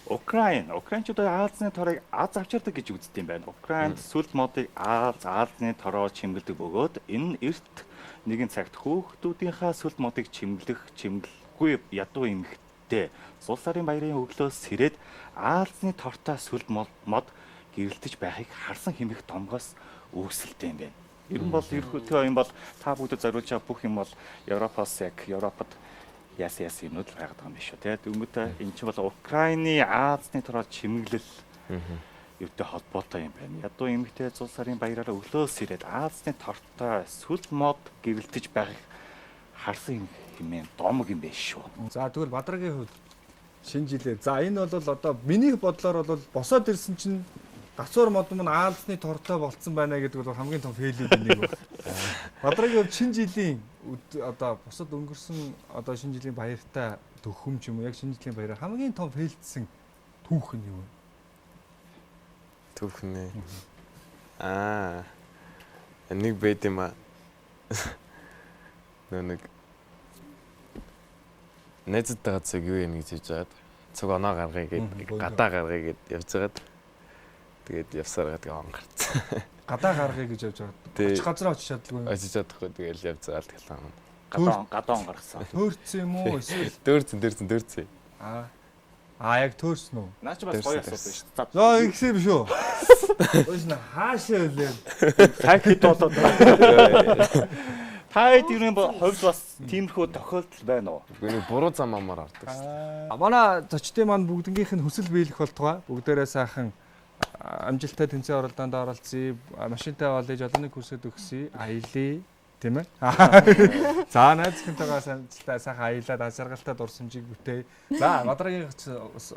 Украинчууд Аазны торыг Аз авчирдаг гэж үздэг юм байна. Украинд сүлд модыг Аазны тороо чимгэлдэг бөгөөд энэ эрт нэгэн цагт хүүхдүүдийнхаа сүлд модыг чимгэлгүй ядуу эмэгтэй Сул сарын баярын өглөөс сэрээд Аазны тортой сүлд мод гэрэлтэж байхыг харсан хэмээх домгоос үүсэлтэй юм байна. Ер нь бол ерөнхийдөө юм бол та бүгдэд зориулж байгаа бүх юм бол Европоос яг Европод яасан юмуд л байгаад байгаа юм биш үү те. Дөнгөтэй эн чинь бол Украины Аазны тороо чимэглэл юутай холбоотой юм байна. Ядуу эмэгтэй Сул сарын баяраараа өглөөс ирээд Аазны тортой сүлд мод гэрэлтэж байхыг харсан хэмээн домог юм байна шүү. За тэгвэл Бадрагийн хувьд шинэ жилээ. За энэ бол одоо миний бодлоор бол босоод ирсэн чинь гацуур мод мөн Аалзны тортой болцсон байна гэдэг бол хамгийн том фейлүүд нэг байна. Бадрагийн хувьд шинэ жилийн одоо босод өнгөрсөн одоо шинэ жилийн баяртай төхөм ч юм уу яг шинэ жилийн баяраар хамгийн том фейлдсэн түүх нь юу вэ? Түүх нэ. Нэг байд юм аа. Нэг найзтайгаа цог юу юм гэж хэлж байгаад цог оноо гаргая гэд гадаа гаргая гэд явж байгаад тэгээд явсаар гэдэг он гарцсан. Гадаа гаргая гэж явж байгаа. Тий. Очих газар очиж чаддаггүй. Очиж чадахгүй тэгээд явж байгаа л гэлээ. Гадаа он гаргасан. Төөрцөн юм уу эсвэл Дөрцөн. яг төөрсөн үү? Наа чи бас гоё асуудал биш. За Зөө ихсэ биш үү? Өөс нь хаашаа үлээ. цаг хэд болоод Таад юу юм хувьд бас тиймэрхүү тохиолдол байна уу? Үгүй нэг буруу зам амаар ордог шүү. Манай зочдын маань бүгднгийнх нь хүсэл биелэх болтугай. Бүгдээрээ сайхан амжилттай тэмцээн оролдоонд оролцъё. Машинтай олж олонний курсэд өгсөй. Аялье. Тийм ээ. За найзхантайгаа сайхан аялаад ажаргалтай дурсамжийг бүтээ. За Бадрагийн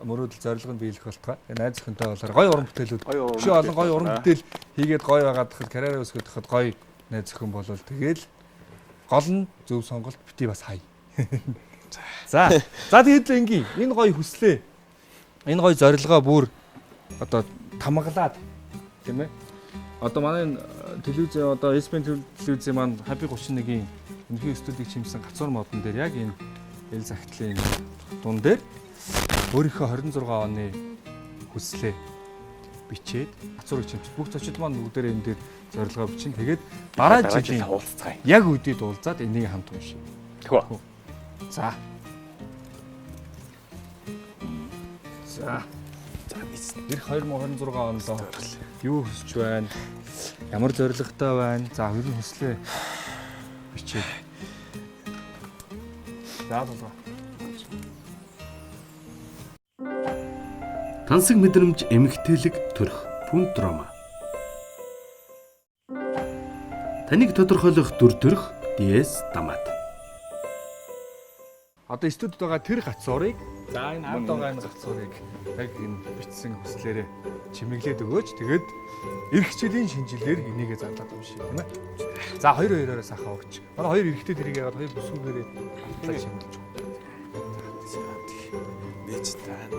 мөрөөдөл зорилго нь биелэх болтугай. Найзхантай болохоор гоё уран бүтээлүүд биш олон гоё уран бүтээл хийгээд гоё байгаад хахад карьераа өсгөх хахад гоё найз охин болвол тэгэл гол нь зөв сонголт бити бас хай. За тэгэд л ингийн энэ гоё хүслээ. Энэ гоё зорилгоо бүр одоо тамгалаад тийм ээ. Одоо манай телевиз одоо SBN телевизийн маань Happy 31-ийн өнхий студийг чимсэн гацуур модон дээр яг энэ эл загтлын дуун дээр өөрийнхөө 26 оны хүслээ бичээд гацуурыг чимсэн. Бүх зочид маань бүгдээрээ энэ дээр зорилгоо бичин. Тэгээд дараа жилийн уулзцай. яг үдээд уулзаад энийг хамт уншия. Тэгвэл. За. Ирэх 2026 онд юу хүсэж байна? Ямар зорилготой байна? За, ер нь хүслээ бичээд. За, болоо. Тансаг мэдрэмж эмгтээлэг төрх пүнт дрома. Таныг тодорхойлох дүр төрх DS Дамат. Одоо студид байгаа тэр гацуурыг за энэ ард байгаа энэ гацуурыг яг энэ бичсэн хүслээрээ чимэглээд өгөөч. Тэгээд эх хичээлийн шинжилгээр энийгээ зарлаад уншия тийм ээ. За 2-2-оос ахаа өгч. Манай 2 эрэхтэй тэрийг яагаад 2 бүсгүүгээрээ хамтлаг чимэглэж өгч. Нээч таанд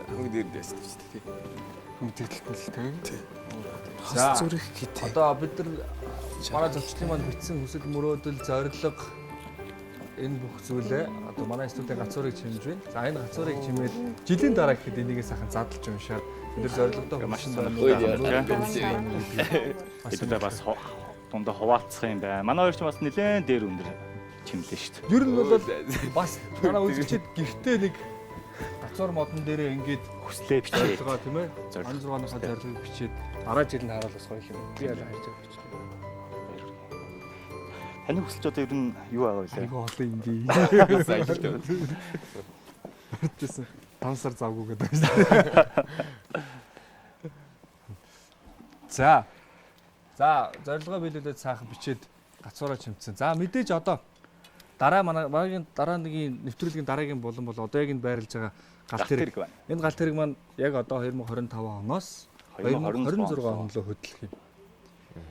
хамгийн дээр дэсэн ч тийм. Хүмтгэлтэй л тийм. За зүрх гэдэг. Одоо бид нар манай зочдын маань бичсэн хүсэл мөрөөдөл зорилго энэ бүх зүйлээ одоо манай студийн гацуурыг чимж байна. За энэ гацуурыг чимээд жилийн дараа гэхэд энийгээ сайхан задлж уншаад бид нар зорилготой маш сонирхолтой Эдгээр бас дундаа хуваалцах юм байна. Манай хоёр ч бас нэлээд дээр өндөр чимлээ шүү дээ. ер нь бол бас манай үзэгчид гэртээ нэг гацуур модон дээрээ ингээд Хүслээ бичээ. зорилгоо тийм ээ 16-наас зорилгыг бичээд дараа жил нь хараал бас гоё юм. Би яа хайж байгаа бичих. Таны хүсэлч одоо ер нь юу байгаа вэ? Айгу олон юм би. Тэсэн 5 сар завгүй гэдэг юм шүү дээ. За зорилгоо биелүүлээд сайхан бичээд гацуураа чимцсэн. За мэдээж одоо дараа манайгийн дараа нэгin нэвтрүүлгийн дараагийн болон бол одоо яг энэ байрлаж байгаа галт хэрэг байна. Энэ галт хэрэг маань яг одоо 2025 оноос 2026 он руу хөдлөх юм.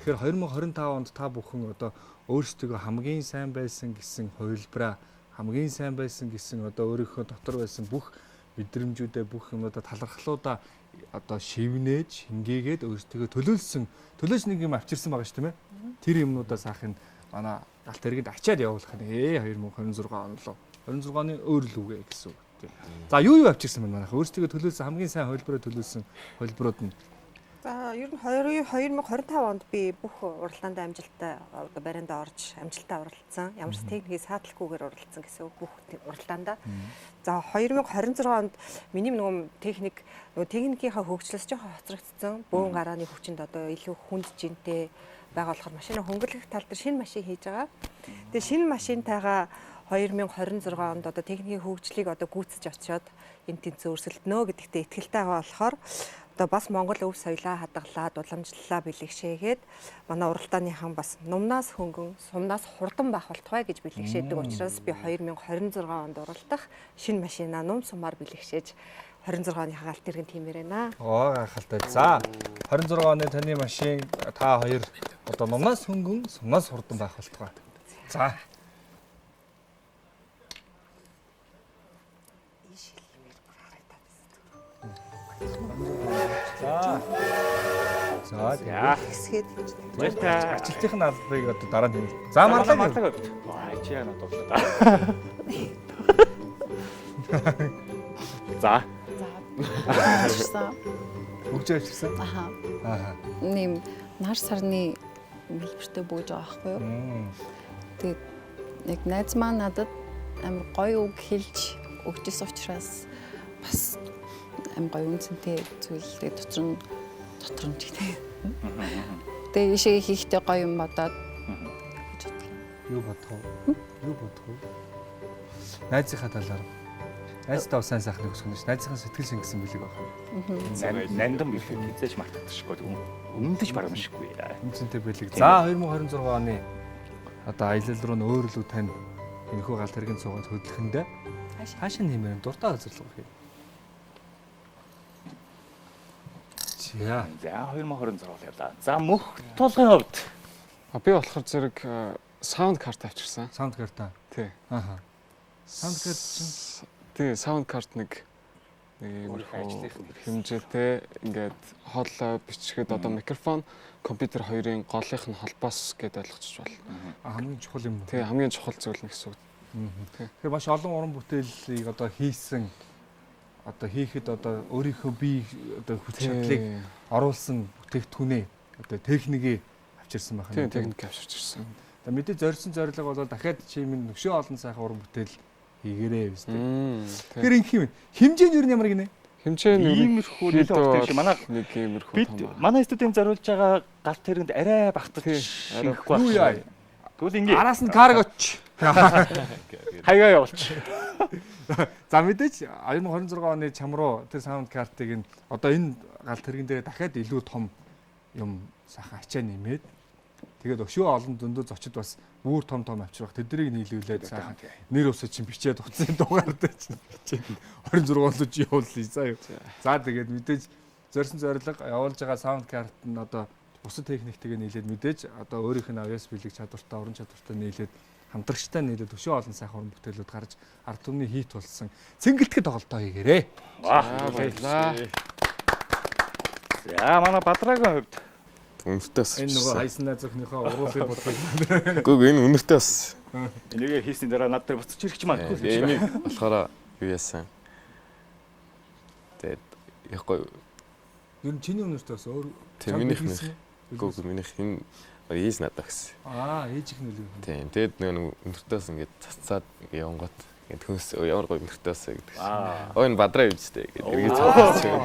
Тэгэхээр 2025 онд та бүхэн одоо өөрсдөө хамгийн сайн байсан гэсэн хувилбараа хамгийн сайн байсан гэсэн одоо өөрийнхөө дотор байсан бүх мэдрэмжүүдээ бүх юмудаа талархлуудаа одоо шивнээж хингээгээд өөрсдөө төлөөс нэг юм авчирсан байгаа шүү дээ. Тэр юмнуудаа сайхан манай галт хэрэгэд ачаад явуулах нь 2026 он лөө 26 оны өөр л үгээ гэсэн үг. За юу авчирсан бэ манайха өөрсдөө төлөөсөн хамгийн сайн хувилбараа төлөөсөн хувилбарууд нь. За ер нь 2025 онд би бүх уралдаанд амжилттай одоо барианда орж амжилттай оролцсон. Ямар ч техникийг саадлахгүйгээр оролцсон гэсэн бүх уралдаанд. За 2026 онд миний техникийнхаа хөгжлөөс жоохон хоцрогдсон. Бөөн гарааны хүчинд одоо илүү хүнд жинтэй байгаа болохоор машинаа хөнгөлөх тал дээр шинэ машин хийж байгаа. Тэгээ шинэ машинтайгаа 2026 онд одоо техникийн хөгжлийг одоо гүйцэж очиод энэ тэнцээ өрсөлдөнө гэдэгтээ итгэлтэй байгаа болохоор одоо бас Монгол өв соёлоо хадгалаад уламжлалаа бэлэгшээгээд манай уралдааныхан бас нумнаас хөнгөн, сумнаас хурдан байх болтугай гэж бэлэгшээдэг учраас би 2026 онд уралдах шинэ машинаа нум сумаар бэлэгшээж 26 оны хагалт тэргэн тиймэр байна. Оо гайхалтай. За 26 оны таны машин та хоёр одоо нумнаас хөнгөн, сумнаас хурдан байх болтугай. За За Хэсгээд Баярлалаа. ажилтны албыг одоо дараа нь хэмжээ. За марлаг. Чи яа надад болоо. За. Авчирсан. Бүгд авчирсан. Аха. Нэм нар сарны хэлбэртэй бууж байгаа байхгүй юу? Тэгээд яг найз маань надад амар гоё үг хэлж өгчээс учраас бас амар гоё үнцэнтэй зүйл тэгээд дотор нь чигтэй. Тэгээд ишээ хийхдээ гоё юм бодоод гэж бодлоо. Юу бодох вэ? Юу бодох вэ? Найзынхаа талаар. Найзтаа сайн сайхан өгсгөн ш. Найзынхаа сэтгэл шингэсэн билег байна. Нандам ирэхэд хизээч мартагдчихгүй. Өмнөдөж баруун шиггүй. Үнцэнтэй билег. За 2026 оны одоо аялал руу нь өөр илүү тань энэхүү галт хэргийн цугаад хөдлөхөндөө хаашаа нэмэр дуртай үзэрлэг хийх. За 2026 явлаа. За мөх тулгын хувьд Би болохоор зэрэг саунд карт авчирсан. саунд карта. Тий. Ааха. Саунд карт чинь Тий, саунд карт нэг хэмжээтэй ингээд хоолой бичгээд одоо микрофон, компьютер хоёрын голынх нь холбоос гэдээ ойлгочих болно. хамгийн чухал юм. Тий, хамгийн чухал зүйл нь гэсэн үг. Тэгэхээр маш олон уран бүтээлийг одоо хийсэн одоо хийхэд одоо өөрийнхөө бие одоо хүч чадлыг оруулсан бүтээгдэхүүнээ одоо техникээ авчирсан байна. Тийм техник авчирсан. За мэдээ зорьсон зорилго бол дахиад чи минь өшөө олон сайхан уран бүтээл хийгэрээ биз дээ. Тэгэхээр инх юм. Хэмжээ нь юу ямар гинэ? Хэмжээ нь иймэрхүү нэлээд багтдаг шиг манай нэг иймэрхүү бид манай студент зориулж байгаа галт тэрэнд арай багтдаг шингэхгүй Юу яа. Тэгвэл ингээ Араас нь каргоч. хаягаа явуулч. За мэдээж 2026 оны чам руу тэр саунд картыг нь одоо энэ галт тэрэгэн дээр дахиад илүү том юм сайхан ачаа нэмээд тэгээд өшөө олон зөндөө зочид бас бүр том авчрах тэднийг нийлүүлээд сайхан нэр усаа чинь бичээд утсан дугаартай чинь бичээд 26 онд ч явуулъя заа юу. За тэгээд мэдээж зорьсон зорилго явуулж байгаа саунд карт нь одоо бусад техниктэйгээ нийлээд мэдээж одоо өөрийнх нь авьяас бэлэг чадвартай уран чадвартай нийлээд хамтрагчтай нийлээд өшөө олон сайхан уран бүтээлүүд гарч ард түмний хийт болсон цэнгэлтгэд тоглолтоо хийгээрээ. баярлаа. За манай Бадрагийн хувьд Үнэртэй бас. Энэ нөгөө хайснаа зөвхнийхөө уруулгын бодлого. Гүг энэ үнэртэй бас. энийг хийсний дараа над дээр буцаж ирэх ч магадгүй л Энийг болохоор юу яасан. Тэгээд яахгүй. Ер нь чиний үнэртэй бас өөр. Тэг минийх нь. Гүг минийх энэ ийс надаа гэсэн. Ээжих нь үл. Тийм. Тэгээд нөгөө үнэртэйс ингээд цацаад явангот ингээд хүнс ямар гоё үнэртэйс гэдэг. Энэ Бадраа юу ч гэдэг. Эргээд цааш тийм.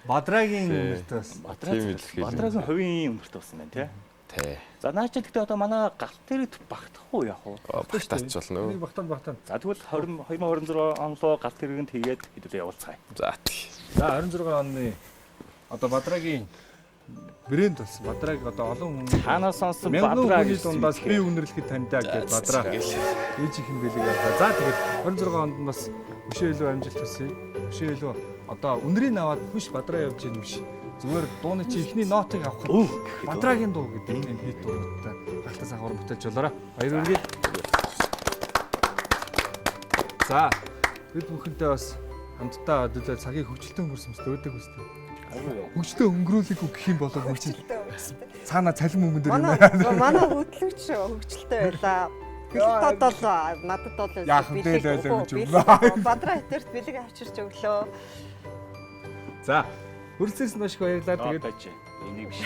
Бадрагийн үнэртэй бас. Бадрагийн хувийн үнэртэй болсон байна тий. Тий. За наач гэхдээ одоо манай галт тэрэд багтах уу яг уу? Багтаач болно. Энийг багтаан. За тэгвэл 2026 онлоо галт тэрэгэнд хийгээд хэдүүлээ явуулцгаая. За. За 26 оны одоо Бадрагийн брэнд болсон. Бадраг одоо олон хүн Танаас сонсон Бадраг дундаас би үнэрлэхэд таньдаа гэж Бадраа ээжийнх нь бэлэг яваа. За тэгээд 26 онд нь бас өшөө илүү амжилт хүсье. Өшөө илүү одоо үнэрийг аваад биш Бадраа явж ийм биш. Зүгээр дууны чи ихний нотыг авах. Бадрагийн дуу гэдэг энэ хит дуунуудтай галтаа сайхан уран бүтээлж болоорой. Баяр үргээ. За бид бүхэнтэй бас хамтдаа өдөлөө цагийг хөвчлөлтөнд өнгөрсөн мэт өөдөг үстэй. Хөвчлөлтөө өнгөрүүлэх үг гэх юм бол хөвчлөлт. Цаана цалин мөнгөн дээр юм. Манай хөтлөгч хөвчлөлтэй байлаа. Бэлэг бодол надад бол бэлэг гэж өглөө. Бадраа хэтэрт бэлэг авчирч өглөө. За хүрэлцээс маш их баярлалаа. Тэгээд энийг биш.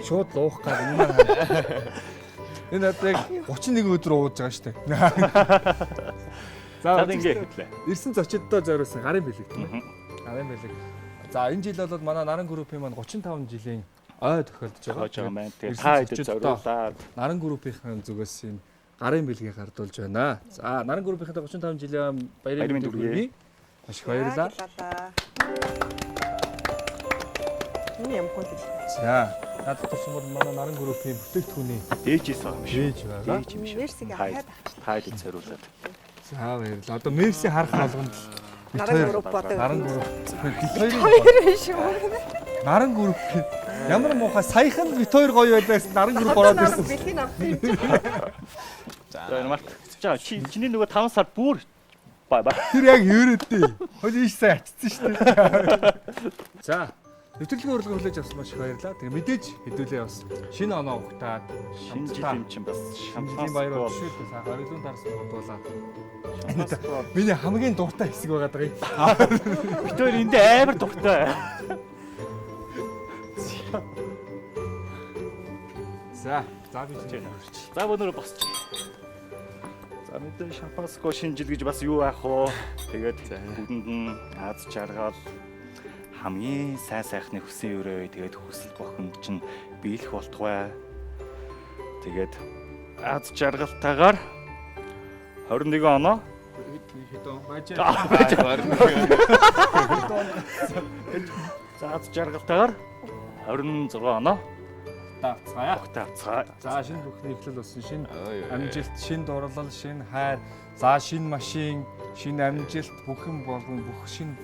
шууд луух гал энэ маань. Энэ одоо 31 өдөр ууж байгаа шүү дээ. За ингэ хэвлээ. Ирсэн зочиддоо зориулсан гарын бэлэг тийм ээ. Гарын бэлэг. За энэ жил бол манай Наран группийн маань 35 жилийн ой тохиолдож байгаа байна. Тэгээд та хэдэд зориулаад Наран группийн зүгээс юм гарын бэлгийг хардуулж байна. За Наран группийнхаа 35 жилийн баярын мэнд хүргэе. Маш их баярлалаа. Энэ юм хөө. За надад тусмал манай Наран группийн бүтээгдэхүүний дээжээс байгаа юм шүү. Дээж байгаа. Дээж юм шүү. Мерсиг ахаад та хэдэд зориулаад. За баярлалаа. Одоо Мерси харах болгонд Наран групп бодог. Наран групп. Хоёр шүү. Наран групп ямар муухай саяхан бит хоёр гоё байлаас Наран групп ороод ирсэн. Бэлгийн авсан. За Марк. За чиний нөгөө 5 сар бүр бай. Тэр яг ерөөдөө. Хөл ийш сайн ачсан шүү дээ. За нэвтрүүлгийн урилга хүлээж авсан маш их баярлалаа. Тэгээ мэдээж хэдүүлээ бас шинэ оноо ухтаад шинэ жил юм чинь бас шампан баяр шүү дээ. Саа хориглон дарсан бодуулаад. Миний хамгийн дуртай хэсэг байгаад байгаа юм. Бид хоёр энд амар дуртай. За би чинь. За өнөөдөр босч. За мэдээ шампанско шинэ жил гэж бас юу аах вэ? Тэгээд бүгдэнд нь аз жаргал хамгийн сайн сайхны хүсэн өрөө тэгээд хүсэл бохомд чинь биелэх болтугай. Тэгээд аз жаргалтайгаар 21 оноо за аз жаргалтайгаар 26 оноо Бүгдээ авцгаая. Бүгдээ авцгаа. За шинэ бүхний эхлэл болсон шинэ амжилт, шинэ дурлал, шинэ хайр, за шинэ машин, шинэ амжилт бүх юм болгон бүх шинэ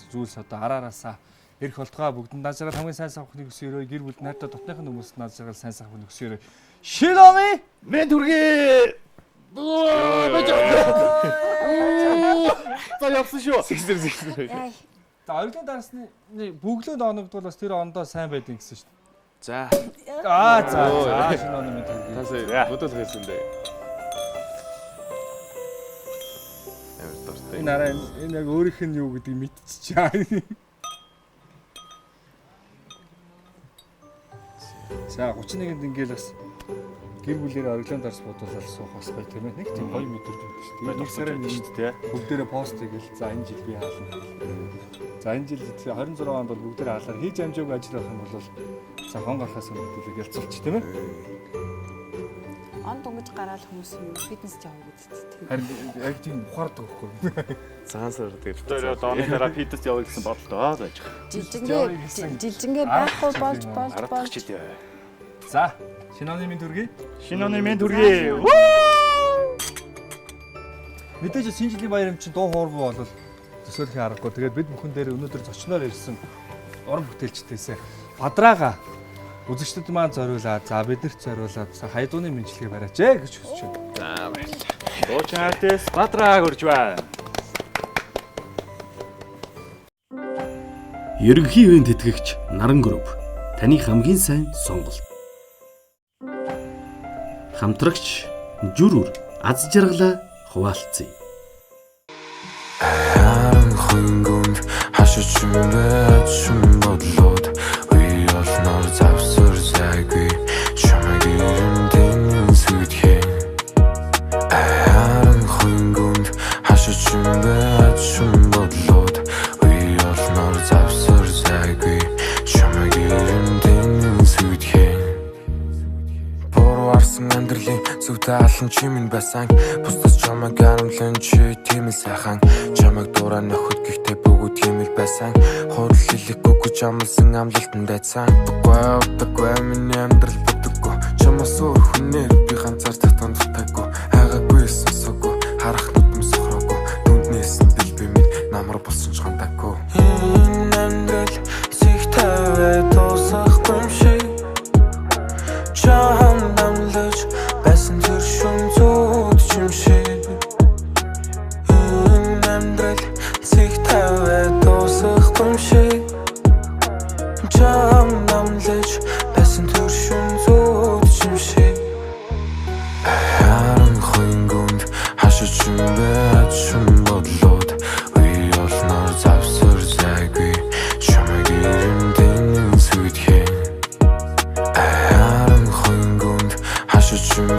зүйлс одоо араараасаа ирэх болтгоо бүгд наад жаргал хамгийн сайн сайхныг өсөөрөө гэр бүл найртай дотныхын хүмүүст наад жаргал сайн сайхныг өсөөрөө. Шинэ оны Мен түргээ. За явсан шүү. Сэгсэр. за ориглын дараасны бүглөөнд оногдвол бас тэр ондоо сайн байдیں гэсэн шүү дээ. За. За шинэ оны минь түргий. Тасаа бодол хэлсэн дээ. Ямар дуртай. Энэ арай энэ яг өөрийнх нь юу гэдгийг мэдчихчаа. За 31-нд ингээл бас гэр бүлээр ориглон дарс бодуулаад суух бас бай тийм ээ. Нэг тийм гоё мэдэрч байдаг шүү дээ. Нэг сарын шүү дээ. бүгдээрээ пост хийгээл за энэ жил би хаална. За энэ жил 26 онд бол бүгдээрээ хаалаар хийж амжаагүй ажил байх юм бол за хонгоолохоос өмнө ялцуулчих тийм ээ. Он дунгаж гараад хүмүүс фитнес явах гэдэг. Харин яг тийм ухаардаг байхгүй. Цаансаар тэгээд Тэр дооны дараа фитнес явах гэсэн бодлоо зааж. Жилжингээ байхгүй болж Арадах ч дээ. За шинэ оны минь түргий. Шинэ оны мен түргээ. Мэдээж шинэ жилийн баяр юм чинь дуу хооргоо бол төсөөлөх аргагүй. Тэгээд бид бүхэн дээр өнөөдөр зочноор ирсэн уран бүтээлчдээс Бадраага үзэгчдэд маань зориулаад за биднэрт зориулаад хайдууны мэдлэгээ бариач гэж хүсэж байна. за баярлалаа. Дуучин артист Бадраг урж байна. Ерөнхий ивент тэтгэгч Наран групп таны хамгийн сайн сонголт. Хамтрагч Жүрүр аз жаргалаа хуваалцъя. Хөнгөнд хашиж юм бодлоод үе олноор завсар зайгүй чамайг юмдэн сүдхээ. Хөнгөнд хашиж юм бодлоод үе олноор завсар зайгүй чамайг юмдэн сүдхээ. Борварсан амьдралын зүвтэй алан чимэн байсан бусдас чамайг арамлан чи тийм л сайхан чамайг дураа нөхөд гэхдээ бүгд тийм л байсан хурал хэлэхгүй чамлсан амлалтанд дайцсан үгүй миний амьдрал бүтэггүй чамаас өөр хүнээр би ганцаар татсан дутаггүй хайгаагүй сонсоогүй харах нүдм сохроогүй дүнднээс нь дэлбэ минь намар болсон ч хандаагүй энэ амьдрал зихтэй дуусах юм шиг чам дамлаж байсан тэр шүн зүуд юм шиг энэ амьдрал зихтэй дуусах юм шиг чам дамлаж байсан тэр шүн зүуд юм шиг хөнгөнд хашиж юм бодлоод үе олноор завсар зайгүй чамайг юмдэн сүдхээ. Хөнгөнд хашиж юм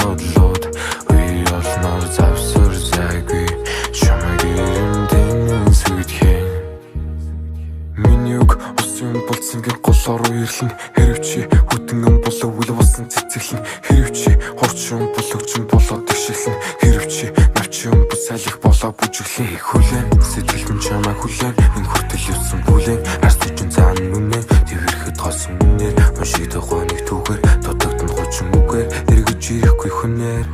бодлоод үе олноор завсар зайгүй чамайг юмдэн сүдхээ. Миний үг усын булсан гэр голоор ирлэн хэрв чи хүтэн болов үл болсон цэцэглэн хэрв чи хурчин болгочин болоод дэшиглэн хэрв чи навчин бүсайлах болоо бүжиглэн хүлэн сэтгэлэн чамаа хүлэн энэ хүртэл явсан бүлэн арс түчин цаан нүнэ твэрхэд голсон үнээр уншигдах хоног түүгээр дутагдсан хучин үгээр эргэж ирэхгүй хүнээр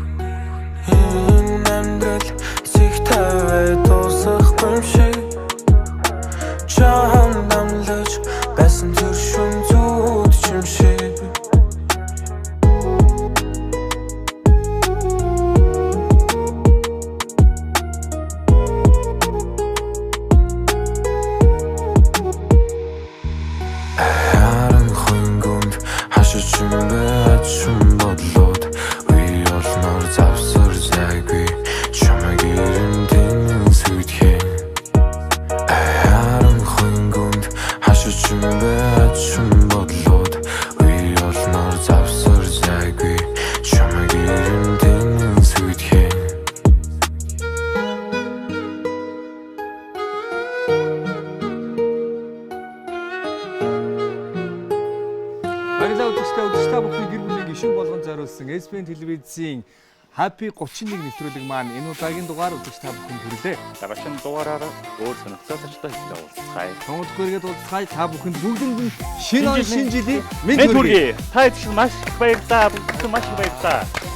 энэ амьдрал зихтэй дуусах юм шиг чам дамлаж байсан тэр шүн зүуд юм шиг хөнгөнд хашиж юм бодлоод үе олноор завсар зайгүй чамайг юмдэн сүдхээ. Хөнгөнд хашиж юм бодлоод үе олноор завсар зайгүй чамайг юмдэн сүдхээ. Баярлалаа үзэгчдээ бүхний гэр бүлийн гишүүн болгон зориулсан SBN телевизийн Happy 31 нэвтрүүлэг маань энэ удаагийн дугаар үзэж та бүхэн хүрлээ. Дараагийн дугаараар өөр сонирхолтой хэлээ уулзцгаая. Томодгооргээд уулзцгаая. Та бүхэнд бүгдэнд нь шинэ он шинэ жилийн Мэд хүргэе. Та их маш баярлалаа. Маш баярлалаа.